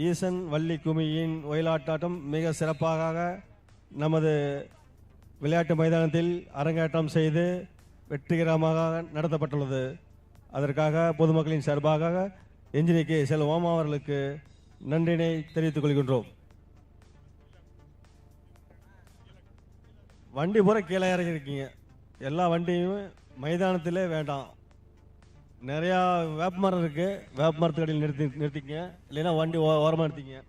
ஈசன் வள்ளி குமியின் ஒயிலாட்டம் மிக சிறப்பாக நமது விளையாட்டு மைதானத்தில் அரங்கேற்றம் செய்து வெற்றிகரமாக நடத்தப்பட்டுள்ளது. அதற்காக பொதுமக்களின் சார்பாக என்ஜினியர் கே செல்வம் அவர்களுக்கு நன்றினை தெரிவித்துக் கொள்கின்றோம். வண்டி பூரா கீழே இறங்கியிருக்கீங்க. எல்லா வண்டியும் மைதானத்திலே வேண்டாம். நிறையா வேப்ப மரம் இருக்குது, வேப்ப மரத்துக்கடியில் நிறுத்திங்க, இல்லைன்னா வண்டி ஓரமாக நிறுத்திங்க.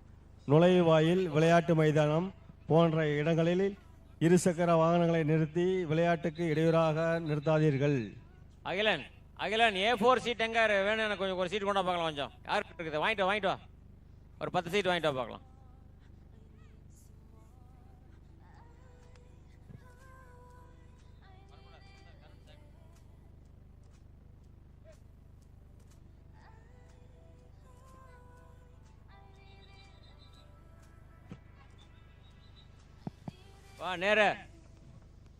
நுழைவு வாயில், விளையாட்டு மைதானம் போன்ற இடங்களில் இருசக்கர வாகனங்களை நிறுத்தி விளையாட்டுக்கு இடையூறாக நிறுத்தாதீர்கள். அகிலன், A4 சீட் எங்க வேணும்? எனக்கு கொஞ்சம் ஒரு சீட் கொண்டா பார்க்கலாம். கொஞ்சம் யாருக்கு இருக்குது? வாங்கிட்டு வா. ஒரு 10 சீட் வாங்கிட்டு வா பார்க்கலாம். வா நேர.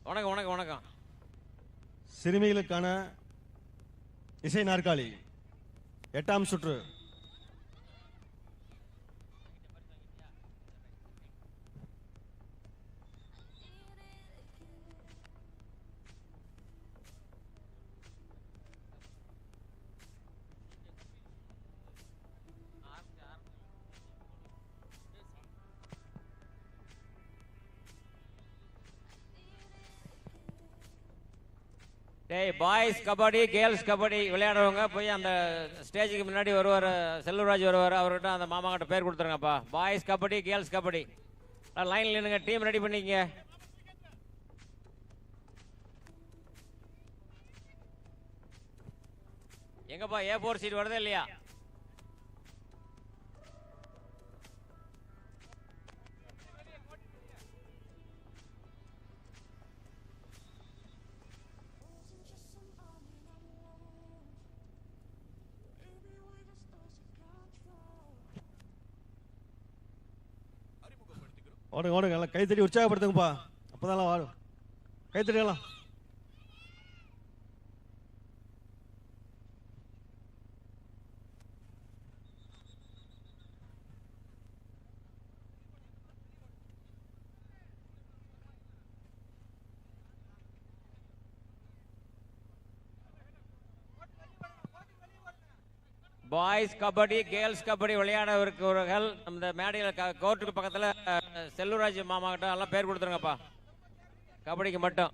வணக்கம். சிறுமிகளுக்கான இசை நாற்காலி 8ஆம் சுற்று. பாய்ஸ் கபடி, கேர்ள்ஸ் கபடி விளையாடுறவங்க போய் அந்த ஸ்டேஜுக்கு முன்னாடி வருவார், செல்வராஜ் வருவார். அவர்கிட்ட அந்த மாமா கிட்ட பேர் கொடுத்துருங்கப்பா. Boys kabaddi, girls kabaddi. லைன்ல நின்னுங்க, டீம் ரெடி பண்ணிக்கங்க. எங்கப்பா A4 சீட் வருதா இல்லையா? ஓடுங்க ஓடுங்க, எல்லாம் கைத்தடி உற்சாகப்படுத்துங்கப்பா. அப்போதான் வாடும், கைத்தடிக்கலாம். பாய்ஸ் கபடி, கேர்ள்ஸ் கபடி விளையாடவர்கள் அந்த மேடையில் கோர்ட்டுக்கு பக்கத்தில் செல்லூராஜ் மாமா கிட்ட எல்லாம் பேர் கொடுத்துருங்கப்பா, கபடிக்கு மட்டும்.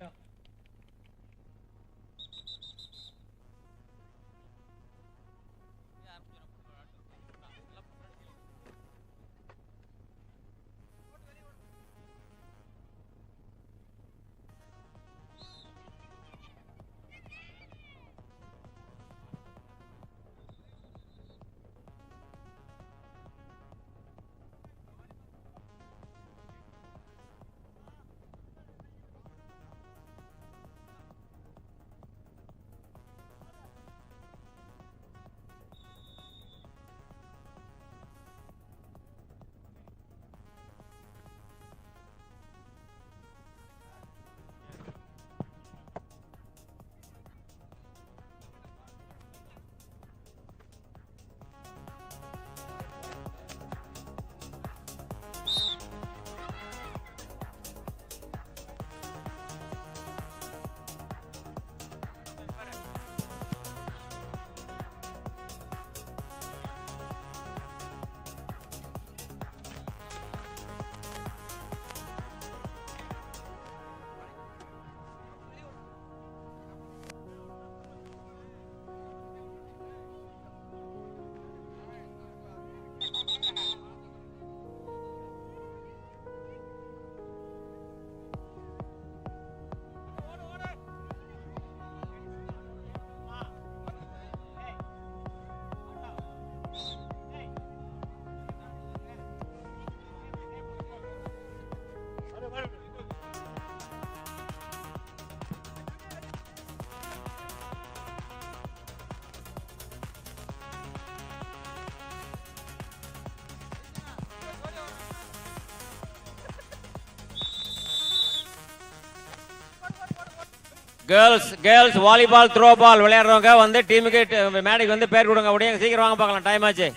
கேர்ள்ஸ் வாலிபால், த்ரோ பால் விளையாடுறவங்க வந்து டீமுக்கு மேடைக்கு வந்து பேர் கொடுங்க. அப்படியே சீக்கிரம் வாங்க பார்க்கலாம், டைம் ஆச்சு.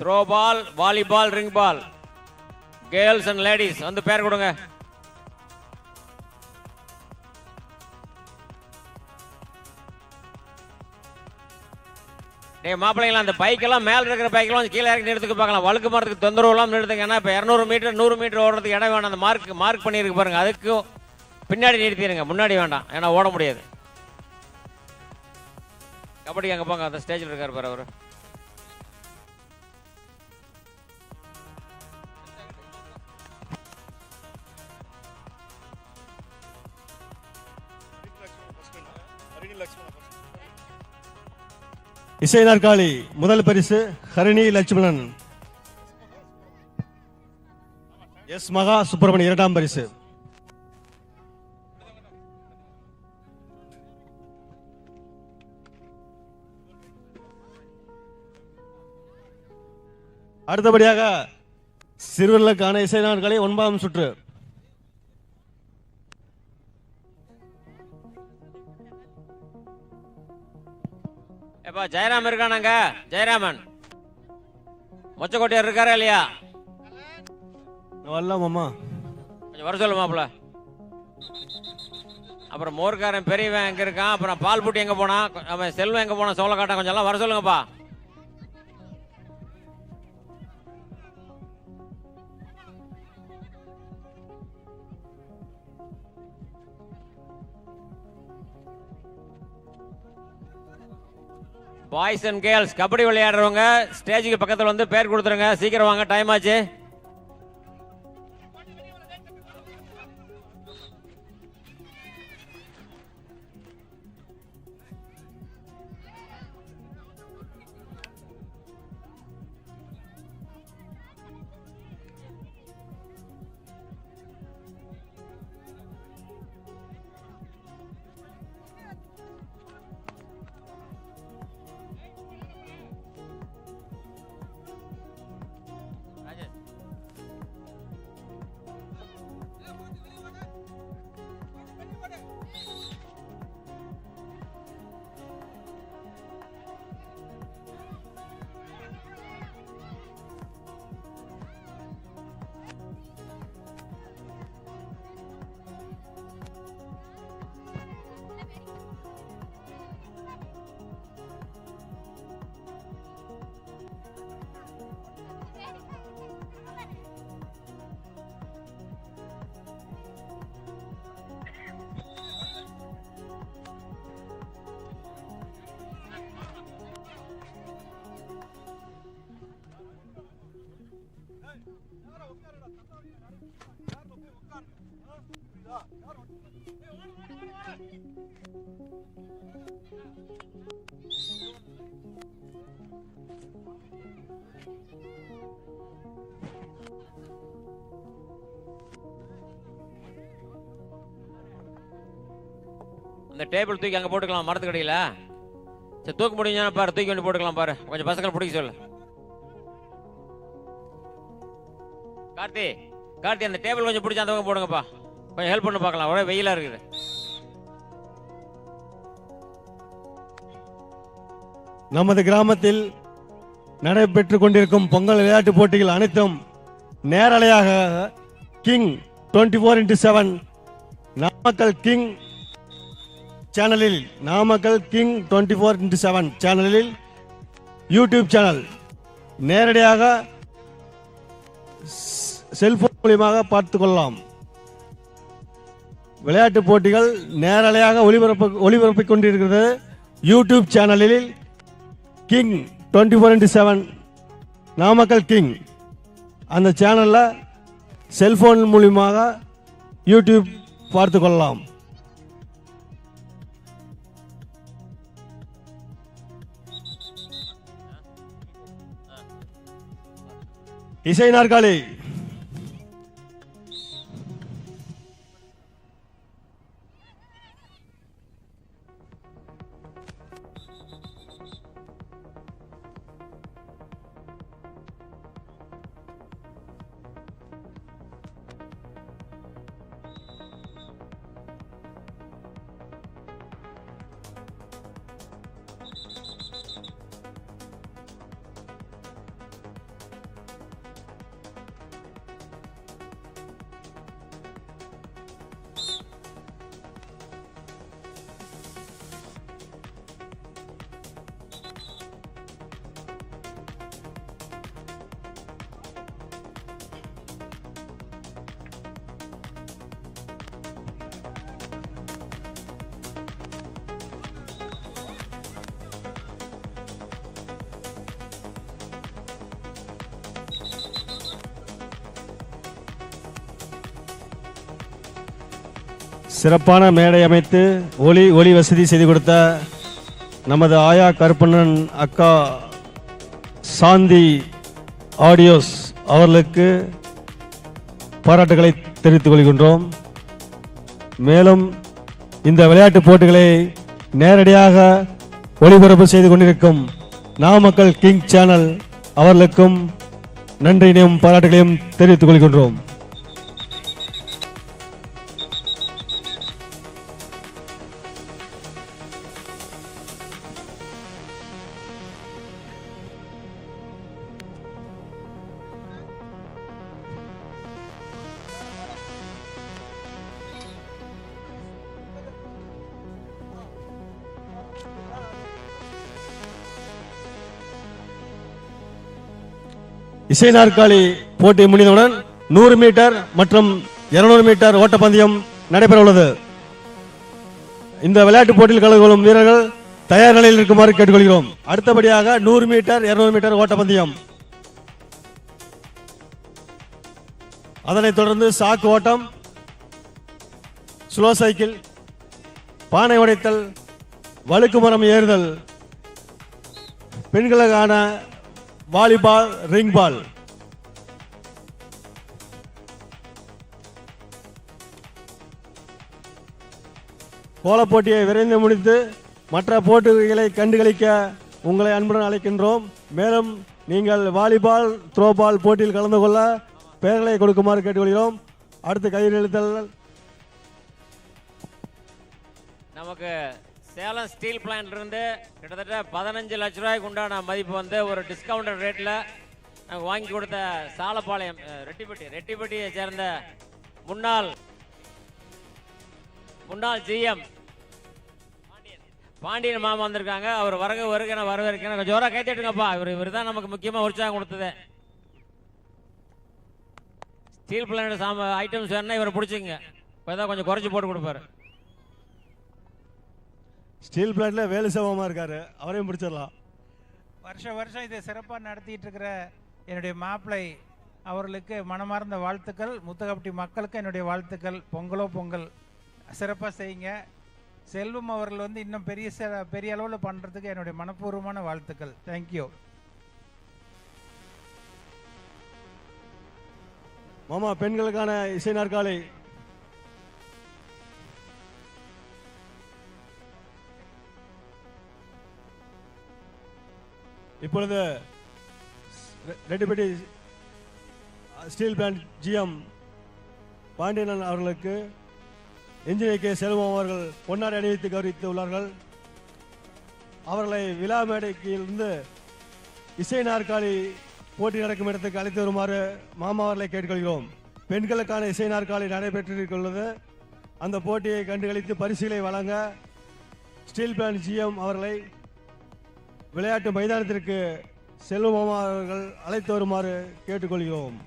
Throw ball, volleyball, ring ball, girls and ladies வந்து பேர் கொடுங்க. மாப்பிள்ளைங்களா, அந்த பைக்கெல்லாம் மேல இருக்கிற பைக்கெல்லாம் கீழே இறக்கி நிறுத்துக்கு பார்க்கலாம். வழுக்கு மரத்துக்கு தொந்தரவு இல்லாமல் நிறுத்துங்க. ஏன்னா இப்போ 200 மீட்டர் 100 மீட்டர் ஓடுறதுக்கு இடம் வேண்டாம். அந்த மார்க் பண்ணியிருக்கு பாருங்க, அதுக்கும் பின்னாடி நிறுத்திடுங்க, முன்னாடி வேண்டாம், ஏன்னா ஓட முடியாது. கபடி அங்கே போங்க, அந்த ஸ்டேஜில் இருக்கார் பாரு அவர். இசை நாற்காலி முதல் பரிசு ஹரிணி லட்சுமணன். எஸ் மகா சுப்பிரமணியன் இரண்டாம் பரிசு. அடுத்தபடியாக சிறுவர்களுக்கான இசை நாற்காலி 9ஆம் சுற்று. எப்பா ஜெயராம் இருக்கானாங்க? ஜெயராமன் மொச்சக்கோட்டையார் இருக்காரா இல்லையா? வரலாம் மாமா, கொஞ்சம் வர சொல்லு மாப்பிள்ள. அப்புறம் மோர்காரன் பெரியவன் எங்க இருக்கான்? அப்புறம் பால் புட்டி எங்க போனா? அவன் செல்வம் எங்க போனா? சோள காட்ட கொஞ்சம் எல்லாம் வர சொல்லுங்கப்பா. பாய்ஸ் அண்ட் கேர்ள்ஸ் கபடி விளையாடுறவங்க ஸ்டேஜுக்கு பக்கத்தில் வந்து பேர் கொடுத்துருங்க. சீக்கிரம் வாங்க, டைம் ஆச்சு. அந்த டேபிள் தூக்கி அங்கே போட்டுக்கலாம், மரத்துக்கு அடியில். சரி, தூக்க முடிஞ்சா பாரு, தூக்கி கொண்டு போட்டுக்கலாம் பாரு. கொஞ்சம் பசங்களை பிடிக்க சொல்லு. கார்த்தி அந்த டேபிள் கொஞ்சம் பிடிச்சி அந்த பக்கம் போடுங்கப்பா. கொஞ்சம் ஹெல்ப் பண்ணி பார்க்கலாம், ஒரே வெயிலாக இருக்குது. நமது கிராமத்தில் நடைபெற்றுக் கொண்டிருக்கும் பொங்கல் விளையாட்டு போட்டிகள் அனைத்தும் நேரலையாக கிங் 24x7 நாமக்கல் கிங் சேனலில், நாமக்கல் கிங் 24x7 சேனலில் யூடியூப் சேனல் நேரடியாக செல்போன் மூலமாக பார்த்து கொள்ளலாம். விளையாட்டு போட்டிகள் நேரலையாக ஒளிபரப்பிக் கொண்டிருக்கிறது யூடியூப் சேனலில் கிங் 24x7 நாமக்கல் கிங். அந்த சேனலில் செல்போன் மூலமாக யூடியூப் பார்த்து கொள்ளலாம். இசை நாற்காலி சிறப்பான மேடை அமைத்து ஒளி வசதி செய்து கொடுத்த நமது ஆயா கருப்பண்ணன் அக்கா சாந்தி ஆடியோஸ் அவர்களுக்கு பாராட்டுகளை தெரிவித்துக் கொள்கின்றோம். மேலும் இந்த விளையாட்டு போட்டிகளை நேரடியாக ஒளிபரப்பு செய்து கொண்டிருக்கும் நாமக்கல் கிங் சேனல் அவர்களுக்கும் நன்றியினையும் பாராட்டுகளையும் தெரிவித்துக் கொள்கின்றோம். இசை நாற்காலி போட்டி முடிந்தவுடன் 100 மீட்டர் மற்றும் 200 மீட்டர் ஓட்டப்பந்தயம் நடைபெற உள்ளது. இந்த விளையாட்டு போட்டியில் கலந்து கொள்ளும் வீரர்கள் தயார் நிலையில் இருக்குமாறு கேட்டுக்கொள்கிறோம். அடுத்தபடியாக 100 மீட்டர் 200 மீட்டர் ஓட்டப்பந்தயம், அதனைத் தொடர்ந்து சாக்கு ஓட்டம், ஸ்லோ சைக்கிள், பானை உடைத்தல், வழுக்கு மரம் ஏறுதல், பெண்களுக்கான வாலிபால், ரிங் பால். கோலப் போட்டியை விரைந்து முடித்து மற்ற போட்டிகளை கண்டுகளிக்க உங்களை அன்புடன் அழைக்கின்றோம். மேலும் நீங்கள் வாலிபால், த்ரோபால் போட்டியில் கலந்து கொள்ள பெயர்களை கொடுக்குமாறு கேட்டுக்கொள்கிறோம். அடுத்து கையெழுத்தல். நமக்கு சேலம் ஸ்டீல் பிளான்ட்ல இருந்து கிட்டத்தட்ட 15 லட்ச ரூபாய்க்கு உண்டான மதிப்பு வந்து ஒரு டிஸ்கவுண்டட் ரேட்ல நாங்கள் வாங்கி கொடுத்த சாலப்பாளையம் ரெட்டிப்பட்டியை சேர்ந்த முன்னாள் ஜிஎம் பாண்டியன் மாமா வந்திருக்காங்க. அவர் வருக நான் வரவேற்கிறேன். கொஞ்சம் ஜோரா கை தட்டுங்கப்பா. இவர் தான் நமக்கு முக்கியமாக உற்சாகம் கொடுத்தது. ஸ்டீல் பிளான்ட் ஐட்டம்ஸ் வேணா இவரை பிடிச்சிங்க, இப்போ கொஞ்சம் குறைச்சி போட்டு கொடுப்பாரு. ஸ்டீல் பிளான்ட்ல வேலை சேவமா இருக்காரு, அவரையும் பிடிச்சிடலாம். வருஷம் இதை சிறப்பாக நடத்திட்டு இருக்கிற என்னுடைய மாப்பிள்ளை அவர்களுக்கு மனமார்ந்த வாழ்த்துக்கள். முத்துக்கபட்டி மக்களுக்கு என்னுடைய வாழ்த்துக்கள். பொங்கலோ பொங்கல் சிறப்பாக செய்யுங்க. செல்வம் அவர்கள் வந்து இன்னும் பெரிய அளவில் பண்ணுறதுக்கு என்னுடைய மனப்பூர்வமான வாழ்த்துக்கள். தேங்க்யூ. மாமா, பெண்களுக்கான இசை நாற்காலி. இப்பொழுது Rettipatti steel plant GM Pandian அவர்களுக்கு இன்ஜினியர் கே செல்வம் அவர்கள் பொன்னாடை அணிவித்து கௌரவித்து உள்ளார்கள். அவர்களை விழா மேடைக்கிலிருந்து இசை நாற்காலி போட்டி நடக்கும் இடத்துக்கு அழைத்து வருமாறு மாமா அவர்களை கேட்டுக்கொள்கிறோம். பெண்களுக்கான இசை நாற்காலி நடைபெற்றிருக்கிறது. அந்த போட்டியை கண்டுகளித்து பரிசுகளை வழங்க ஸ்டீல் பிளான்ட் ஜிஎம் அவர்களை விளையாட்டு மைதானத்திற்கு செல்வம் மாமா அவர்கள் அழைத்து வருமாறு கேட்டுக்கொள்கிறோம்.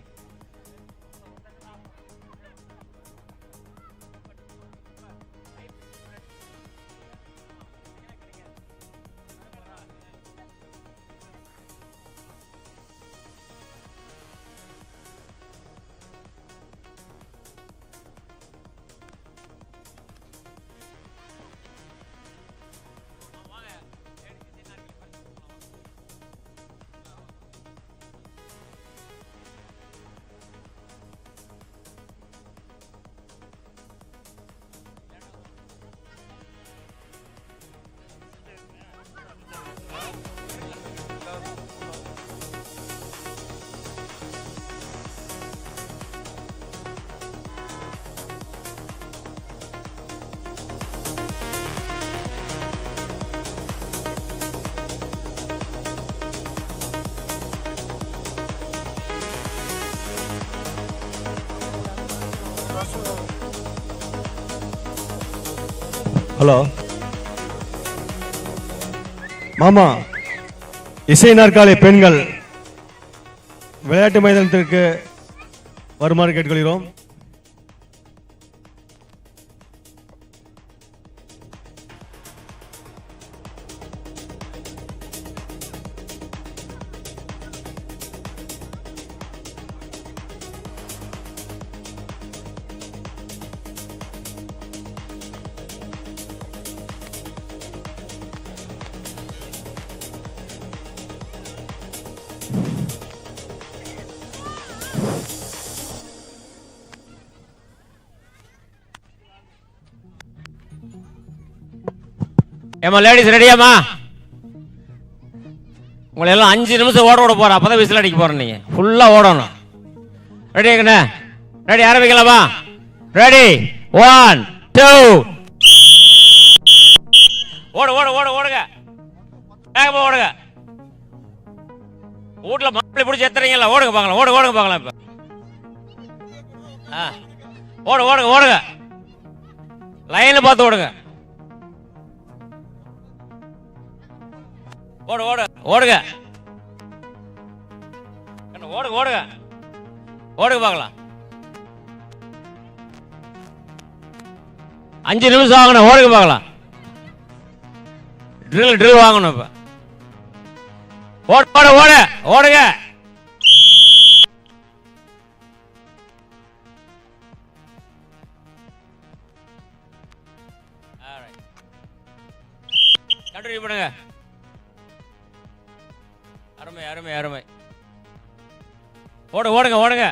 ஹலோ மாமா, இசை நாற்காலி பெண்கள் விளையாட்டு மைதானத்திற்கு வருமாறு கேட்டுக்கொள்கிறோம். ஏமா லேடிஸ் ரெடியாமா? உங்களை எல்லாம் 5 நிமிஷம் ஓட விட போற, அப்பதான் விசில் அடிக்க போறேன். நீங்க ஃபுல்லா ஓடணும். ரெடி ஆகுண்ணே? ரெடி, ஆரம்பிக்கலாமா? ரெடி, 1 2 ஓடுங்க. வேகமா ஓடுங்க. வீட்டுல மாப்பிள்ளை பிடிச்சி எத்துறீங்களா? ஓடுங்க பார்க்கலாம். ஓடுங்க பார்க்கலாம். இப்ப ஓடுங்க. லைன்ல பார்த்து ஓடுங்க. ஓடுங்க பார்க்கலாம். 5 நிமிஷம் ஆகணும். ஓடுங்க பார்க்கலாம். ட்ரில் வாங்கணும் இப்போ. ஓட ஓட ஓட ஓடுங்க. கண்டினியூ பண்ணுங்க. அருமை அருமை அருமை. ஓடுங்க ஓடுங்க ஓடுங்க.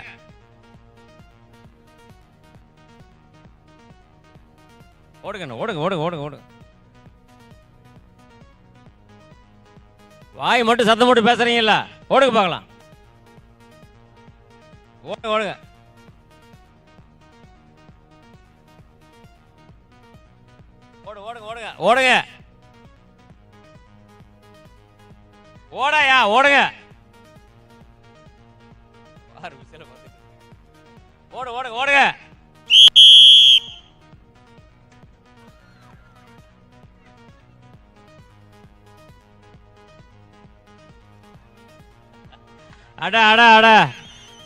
ஓடுங்க ஓடுங்க ஓடுங்க ஓடுங்க ஓடுங்க. வாய் மட்டும் சத்தம் மட்டும் பேசுறீங்கல்ல, ஓடுங்க பார்க்கலாம். ஓடுங்க ஓடுங்க. ஓடுங்க ஓடுங்க ஓடுங்க. ஓடாயா ஓடுங்க. ஓடு ஓடுங்க ஓடுங்க. அடா அடா அடா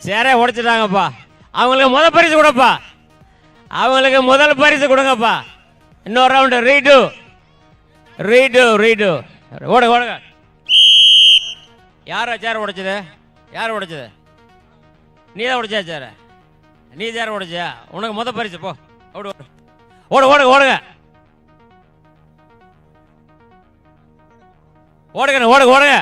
சேரே உடைச்சிட்டாங்கப்பா. அவங்களுக்கு முதல் பரிசு கொடுப்பா. அவங்களுக்கு முதல் பரிசு கொடுங்கப்பா. இன்னொரு ரவுண்டு ரீடு ரீடு ரீடு. ஓடுங்க ஓடுங்க. யாரா சேர் உடைச்சது? யார் உடைச்சது? நீ தான் உடைச்சா சேர? நீ சேர உடைச்சியா? உனக்கு முதல் பரிசு போ. ஓடு ஓடு ஓடு ஓடுங்க ஓடுங்க ஓடுங்க ஓடுங்க ஓடுங்க.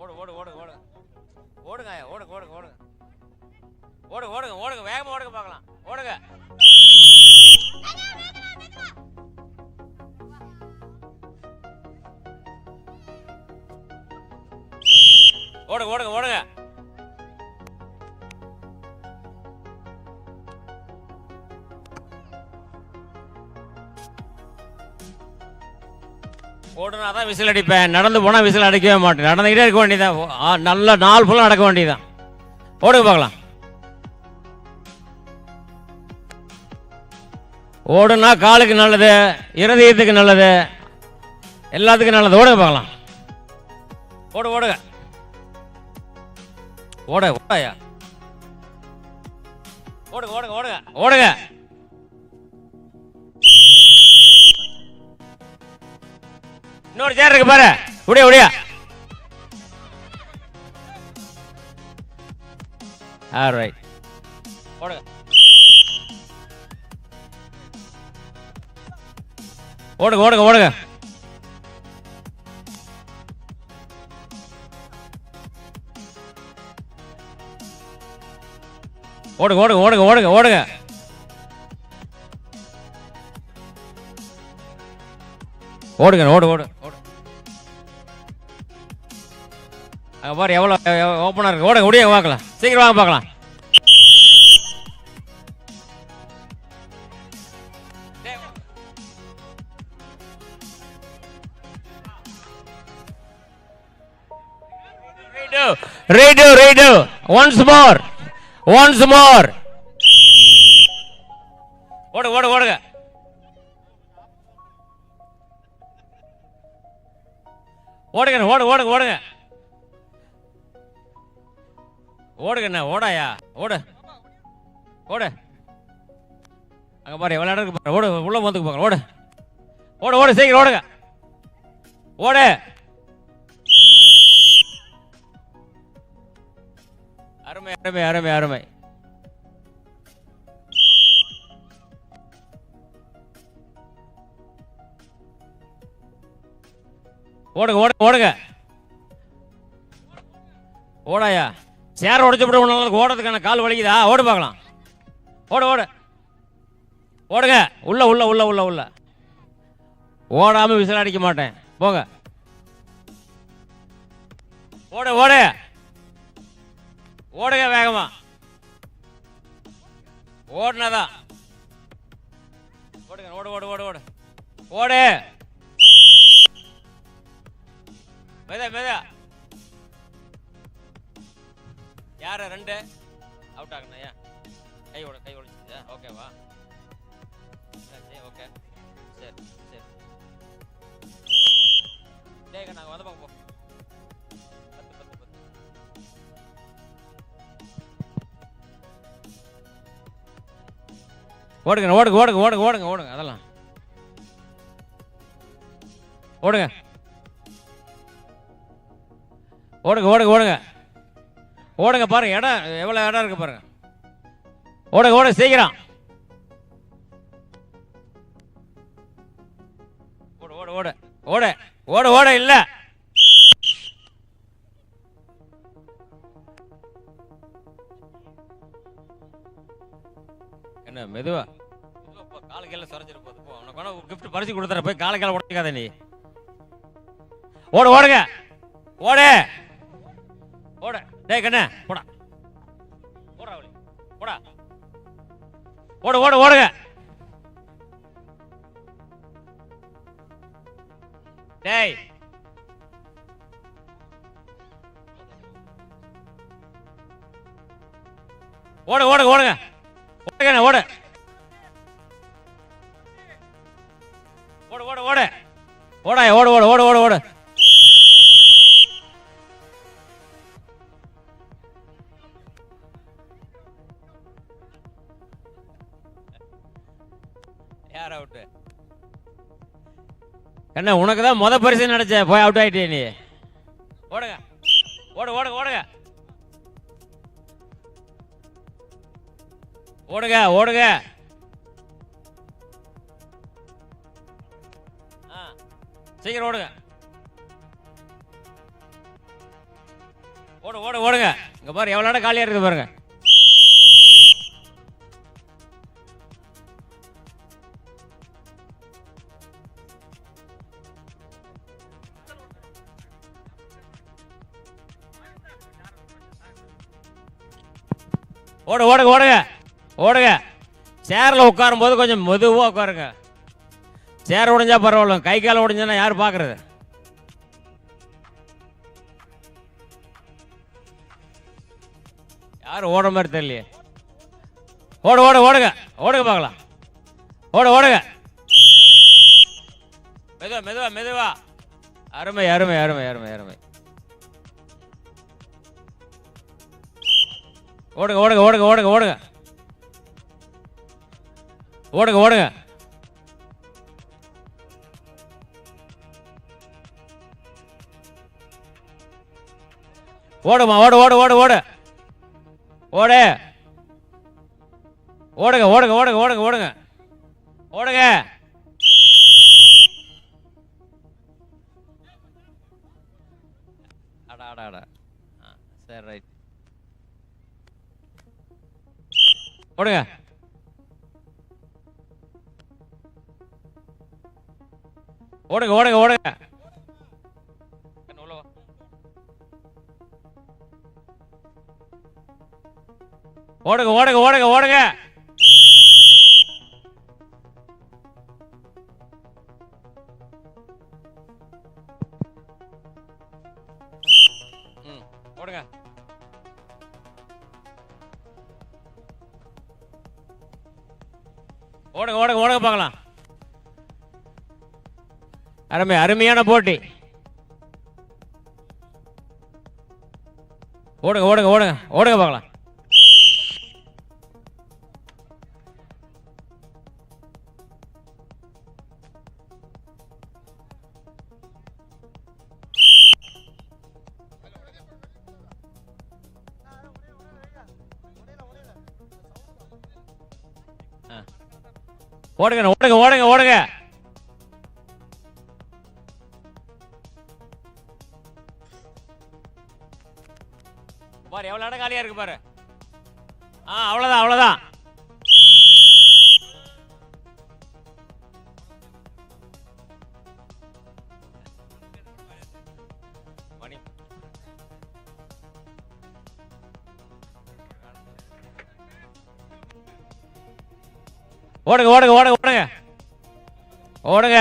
ஓடு ஓடு ஓடு ஓடு ஓடுங்க ஓடுங்க ஓடுங்க ஓடுங்க ஓடுங்க ஓடுங்க ஓடுங்க. வேகமா ஓடுங்க பார்க்கலாம். ஓடுங்க. ஓடுங்க ஓடுங்க ஓடுங்க. ஓடுனா தான் விசில் அடிப்பேன். நடந்து போனா விசில் அடிக்கவே மாட்டேன். நடந்துகிட்டே இருக்க வேண்டியதான். நல்ல நாள் ஃபுல்லாக நடக்க வேண்டியதான். ஓடுங்க பார்க்கலாம். ஓடுனா காலுக்கு நல்லது, இருதயத்துக்கு நல்லது, எல்லாத்துக்கும் நல்லது. ஓடுங்க பார்க்கலாம். ஓடு ஓடுங்க ஓட ஓடாயா. ஓடுங்க ஓடுங்க ஓடுங்க ஓடுங்க. இன்னொரு சேர் இருக்கு பாரு. உடைய உடைய. ஆல்ரைட். ஓடுங்க ஓடுங்க ஓடுங்க ஓடுங்க. ஓடுங்க ஓடுங்க ஓடுங்க ஓடுங்க ஓடுங்க. ஓடுங்க ஓடு ஓடு ஓடு. அங்க பாரு எவ்வளோ ஓப்பனாக இருக்கு. ஓடுங்க முடிய பார்க்கலாம். சீக்கிரம் வாங்க பார்க்கலாம். Redo redo once more once more. ஓடு ஓடு ஓடுங்க. ஓடுங்க ஓடு ஓடுங்க ஓடுங்க ஓடுங்க. ஓடாயா ஓடு ஓடு. அங்க பாரு எவ்வளோ இருக்கு பாரு. ஓடு உள்ள வந்துக்கு பாருங்க. ஓடு ஓடு ஓடு சீக்கிரம் ஓடுங்க. ஓடு. அருமை அருமை அருமை அருமை. ஓடுங்க ஓடுங்க ஓடுங்க. ஓடாயா சேர் உடைச்சு விட உனக்கு ஓடுறதுக்கான கால் வலிக்குதா? ஓடு பார்க்கலாம். ஓடு ஓடு ஓடுங்க. உள்ள உள்ள உள்ள உள்ள உள்ள. ஓடாம விசில் அடிக்க மாட்டேன். போங்க. ஓடு ஓடு ஓடுங்க வேகமா. ஓடுனதான். ஓடுங்க ஓடு ஓடு ஓடு ஓடு ஓடு. மெதா மெதா. யார ரெண்டு அவுட் ஆகணும். கை ஓட கை ஓடிச்சு. ஓகேவா? சரி ஓகே சரி சரி. டேய் நாங்கள் வந்து பார்க்க போ. 10 10 10. ஓடுங்க ஓடுங்க ஓடுங்க ஓடுங்க ஓடுங்க ஓடுங்க அதெல்லாம் ஓடுங்க ஓடுங்க ஓடுங்க ஓடுங்க ஓடுங்க பாருங்க இடம் எவ்வளோ இடம் இருக்கு பாருங்க ஓடுங்க ஓடுங்க சீக்கிரம் ஓடு ஓடு ஓடு ஓடு ஓடு ஓட இல்லை என்ன மெதுவா காலுக்கெல்லாம் சொரைஞ்சிரு போது போ உனக்கு வேணா கிஃப்ட் பரிசு கொடுத்துற போய் காலுக்கெல்லாம் உடைக்காத நீ ஓடு ஓடுங்க ஓடு ஓடு டேய் கண்ணே போடா போடா அவளி போடா ஓடு ஓடு ஓடுங்க டேய் ஓடு ஓடு ஓடுங்க ஓடுங்க ஓடு ஓடு ஓடு ஓடு ஓடா ஓடு ஓடு ஓடு ஓடு ஓடு யார் அவுட்டு என்ன உனக்கு தான் முத பரிசு நினைச்ச போய் அவுட் ஆயிட்டே நீ ஓடுங்க ஓடு ஓடுங்க ஓடுங்க ஓடுங்க ஓடுங்க சீக்கிரம் ஓடுங்க ஓடு ஓடு ஓடுங்க இங்க பாரு எவ்வளவு இடம் காலியா இருக்குது பாருங்க ஓடு ஓடுங்க ஓடுங்க ஓடுங்க சேர்ல உட்காரும் போது கொஞ்சம் மெதுவா உட்காருங்க சேர் உடைஞ்சா பரவாயில்ல கை கால உடைஞ்சா யார் பாக்குறது யாரும் ஓடுற மாதிரி தெரியலையே ஓடு ஓடு ஓடுங்க ஓடுங்க பார்க்கலாம் ஓடு ஓடுங்க மெதுவா மெதுவா மெதுவா அருமை அருமை அருமை அருமை அருமை ஓடுங்க ஓடுங்க ஓடுங்க ஓடுங்க ஓடுங்க ஓடுங்க ஓடுங்க ஓடுமா ஓடு ஓடு ஓடு ஓடு ஓடு ஓடுங்க ஓடுங்க ஓடுங்க ஓடுங்க ஓடுங்க ஓடுங்க அடா அடா அடா சரி ரைட் ஓடுங்க ஓடுங்க ஓடுங்க ஓடுங்க ஓடுங்க ஓடுங்க ஓடுங்க ஓடுங்க ஓடுங்க ஓடுங்க ஓடுங்க ஓடுங்க பார்க்கலாம் அருமை அருமையான போட்டி ஓடுங்க ஓடுங்க ஓடுங்க ஓடுங்க பார்க்கலாம் ஓடுங்க ஓடுங்க ஓடுங்க ஓடுங்க பாரு எவ்வளவு இடம் காலியா இருக்கு பாரு அவ்வளவுதான் அவ்வளவுதான் ஓடுங்க ஓடுங்க ஓடுங்க ஓடுங்க ஓடுங்க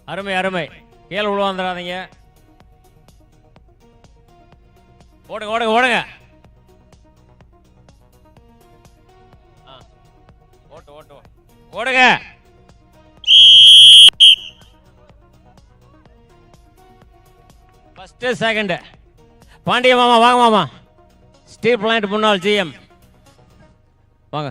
அருமை அருமை கீழே உள்ள வந்துடாதீங்க ஓடுங்க ஓடுங்க ஓடுங்க ஓட்டு ஓட்டு ஓடுங்க ஃபர்ஸ்ட் செகண்ட் பாண்டிய மாமா வாங்க மாமா ஸ்டீல் பிளான்ட் முன்னாள் ஜிஎம் வாங்க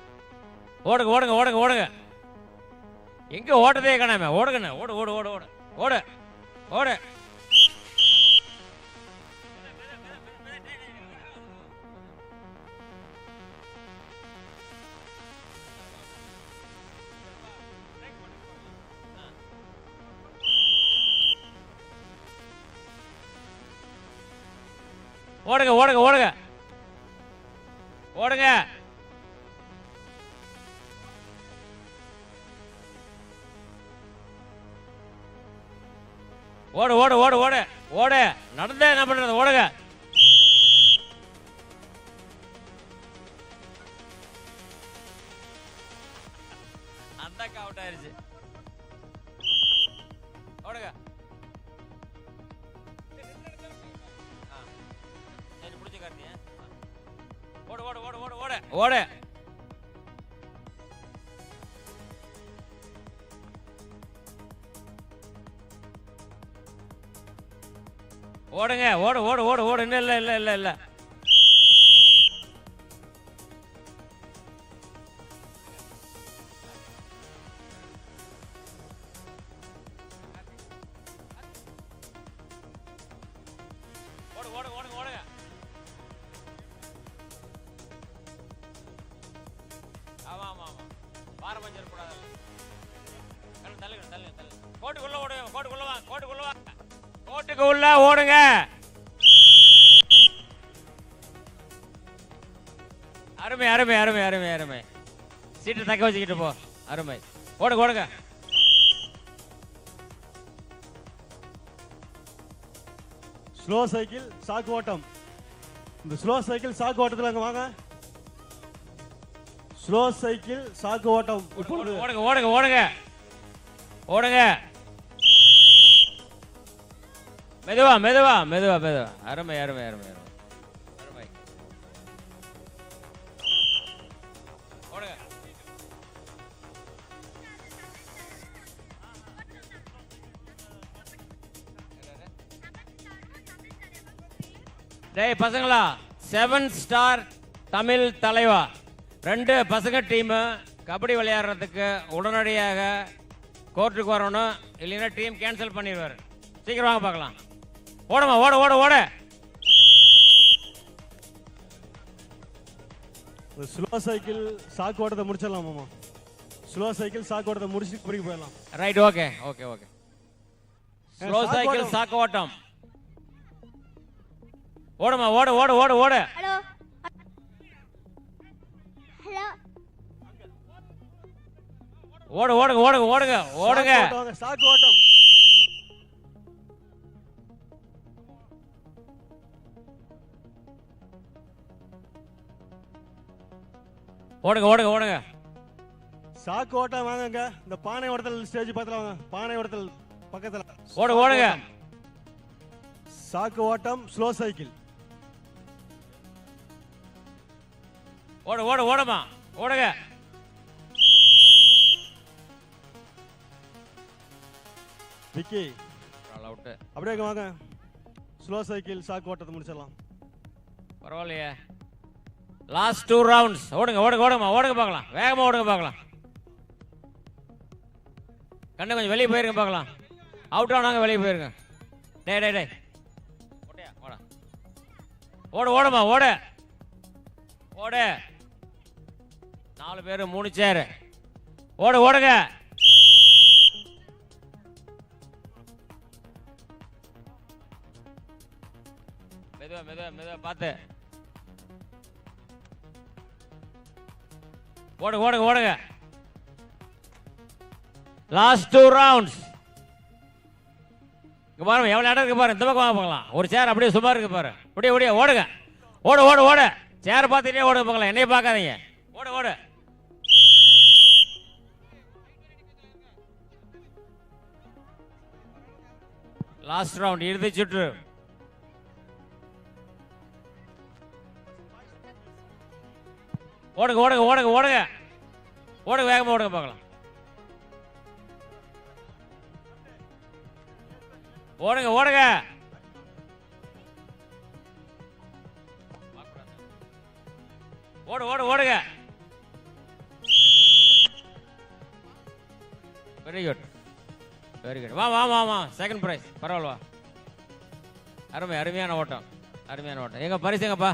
ஓடுங்க ஓடுங்க ஓடுங்க ஓடுங்க. எங்க ஓட்டதே காணாம. ஓடுங்கண்ணே. ஓடு ஓடு ஓடு ஓடு ஓடு ஓடு. ஓடுங்க ஓடுங்க ஓடுங்க ஓடுங்க. ஓடு ஓடு ஓடு ஓடு ஓடு. நடந்தே என்ன பண்றது? ஓடுங்க. அந்த அவுட் ஆயிருச்சு. ஓடுங்க. பிடிச்ச கார்த்தியா. ஓடு ஓடு ஓடு ஓடு ஓடு ஓடு. ஓடுங்க ஓடு ஓடு ஓடு ஓடு. இன்னும் இல்ல இல்ல இல்ல இல்ல. ஓடு ஓடு ஓடு ஓடுங்க. ஆமா ஆமா ஆமா. பாரபஞ்சர் கூடாது. தள்ளுங்க தள்ளுங்க தள்ளுங்க. கோட்டுக்குள்ள ஓடுங்க. கோட்டுக்குள்ள வா. கோட்டுக்குள்ள வா. கோட்டுக்கு உள்ள ஓடுங்க. அருமை அருமை அருமை அருமை அருமை. சீட்டை தக்க வச்சுக்கிட்டு போ. அருமை. ஓடுங்க ஓடுங்க. ஸ்லோ சைக்கிள் சாக்கு ஓட்டம். இந்த ஸ்லோ சைக்கிள் சாக்கு ஓட்டத்தில் அங்க வாங்க. ஸ்லோ சைக்கிள் சாக்கு ஓட்டம். இப்பொழுது ஓடுங்க ஓடுங்க ஓடுங்க ஓடுங்க. மெதுவா மெதுவா மெதுவா மெதுவா. அருமை அருமை அருமை அருமை அருமை. ஓடுங்க. டேய் பசங்களா, 7 ஸ்டார் தமிழ் தலைவா 2 பசங்க டீமு கபடி விளையாடுறதுக்கு உடனடியாக கோர்ட்டுக்கு வரணும். இல்லைன்னா டீம் கேன்சல் பண்ணிடுவார். சீக்கிரம் வாங்க பார்க்கலாம். ஓடமா ஓட ஓட ஓட. ஸ்லோ சைக்கிள் சாக்கு ஓட்டத்தை முடிச்சிடலாம் மாமா. ஸ்லோ சைக்கிள் சாக்கு ஓட்டத்தை முடிச்சு கபடிக்கு போயிடலாம். Right. Okay okay okay. Slow cycle சாக்கு ஓட்டம். ஓடமா ஓட ஓட ஓட ஓட. Hello hello. ஓடு ஓடுங்க ஓடுங்க ஓடுங்க ஓடுங்க. சாக்கு ஓட்டம். ஓடுங்க ஓடுங்க ஓடுங்க. சாக்கு ஓட்டம் வாங்க. இந்த பானை ஓட்டத்தில் ஸ்டேஜ் பக்கத்துல வாங்க. பானை ஓட்டத்தில் பக்கத்துல. ஓடு ஓடுங்க. சாக்கு ஓட்டம் ஸ்லோ சைக்கிள். ஓடு ஓடு ஓடமா ஓடுங்க. விக்கி அவுட். அப்படியே இங்க வாங்க. ஸ்லோ சைக்கிள் சாக்கு ஓட்டத்தை முடிச்சிடலாம். பரவாயில்லையே. Last 2 rounds. ஓடுங்க ஓடுங்க ஓடுங்க ஓடுங்க பார்க்கலாம். வேகமா ஓடுங்க பார்க்கலாம். கண்ணு கொஞ்சம் வெளியே போயிருங்க பார்க்கலாம். அவுட் ஆனாங்க வெளியே போயிருங்க. டே டே டே ஓடியா ஓட. ஓடு ஓடுமா ஓடு ஓடு. 4 பேர் 3 சேர். ஓடு ஓடுங்க. மெதுவா மெதுவா மெதுவா பார்த்து. ஓடுங்க ஓடுங்க ஓடுங்க. Last 2 rounds. இங்க பாருங்க எவ்வளவு இடம் இருக்கு பாருங்க. இந்த பக்கம் வாங்க பார்க்கலாம். ஒரு சேர் அப்படியே சும்மா இருக்கு பாரு. அப்படியே அப்படியே ஓடுங்க. ஓடு ஓடு ஓடு. சேர் பார்த்துட்டே ஓடுங்க பார்க்கலாம். என்னைய பார்க்காதீங்க. ஓடு ஓடு. லாஸ்ட் ரவுண்ட் இறுதி சுற்று. ஓடுங்க ஓடுங்க ஓடுங்க ஓடுங்க ஓடுங்க. வேகமா ஓடுங்க பார்க்கலாம். ஓடுங்க ஓடுங்க. ஓடு ஓடு ஓடுங்க. Very good very good. வா வா வா வா செகண்ட் ப்ரைஸ் பரவாயில்ல வா. அருமையான ஓட்டம் எங்க பரிசு எங்கப்பா?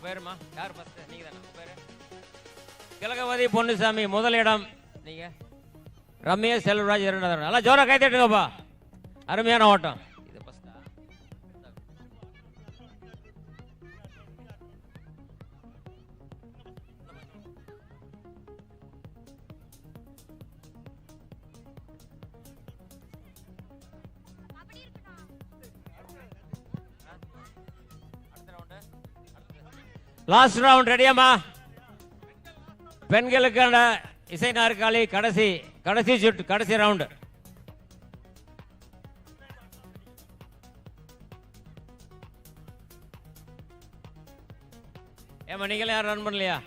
பேருமா யார் ஃபர்ஸ்ட்? நீங்க தானே பேரு? திலகவதி பொன்னுசாமி முதல் இடம். நீங்க ரம்யா செல்வராஜ் இரண்டாவது இடம். நல்லா ஜோரா கை தட்டுங்கப்பா. அருமையான ஓட்டம். இது ஃபர்ஸ்டா? லாஸ்ட் ரவுண்ட் ரெடியாமா? பெண்களுக்கான இசை நாற்காலி கடைசி சுற்று, கடைசி ரவுண்ட். ஏமா நீங்களே யாரும் ரன் பண்ணலையா?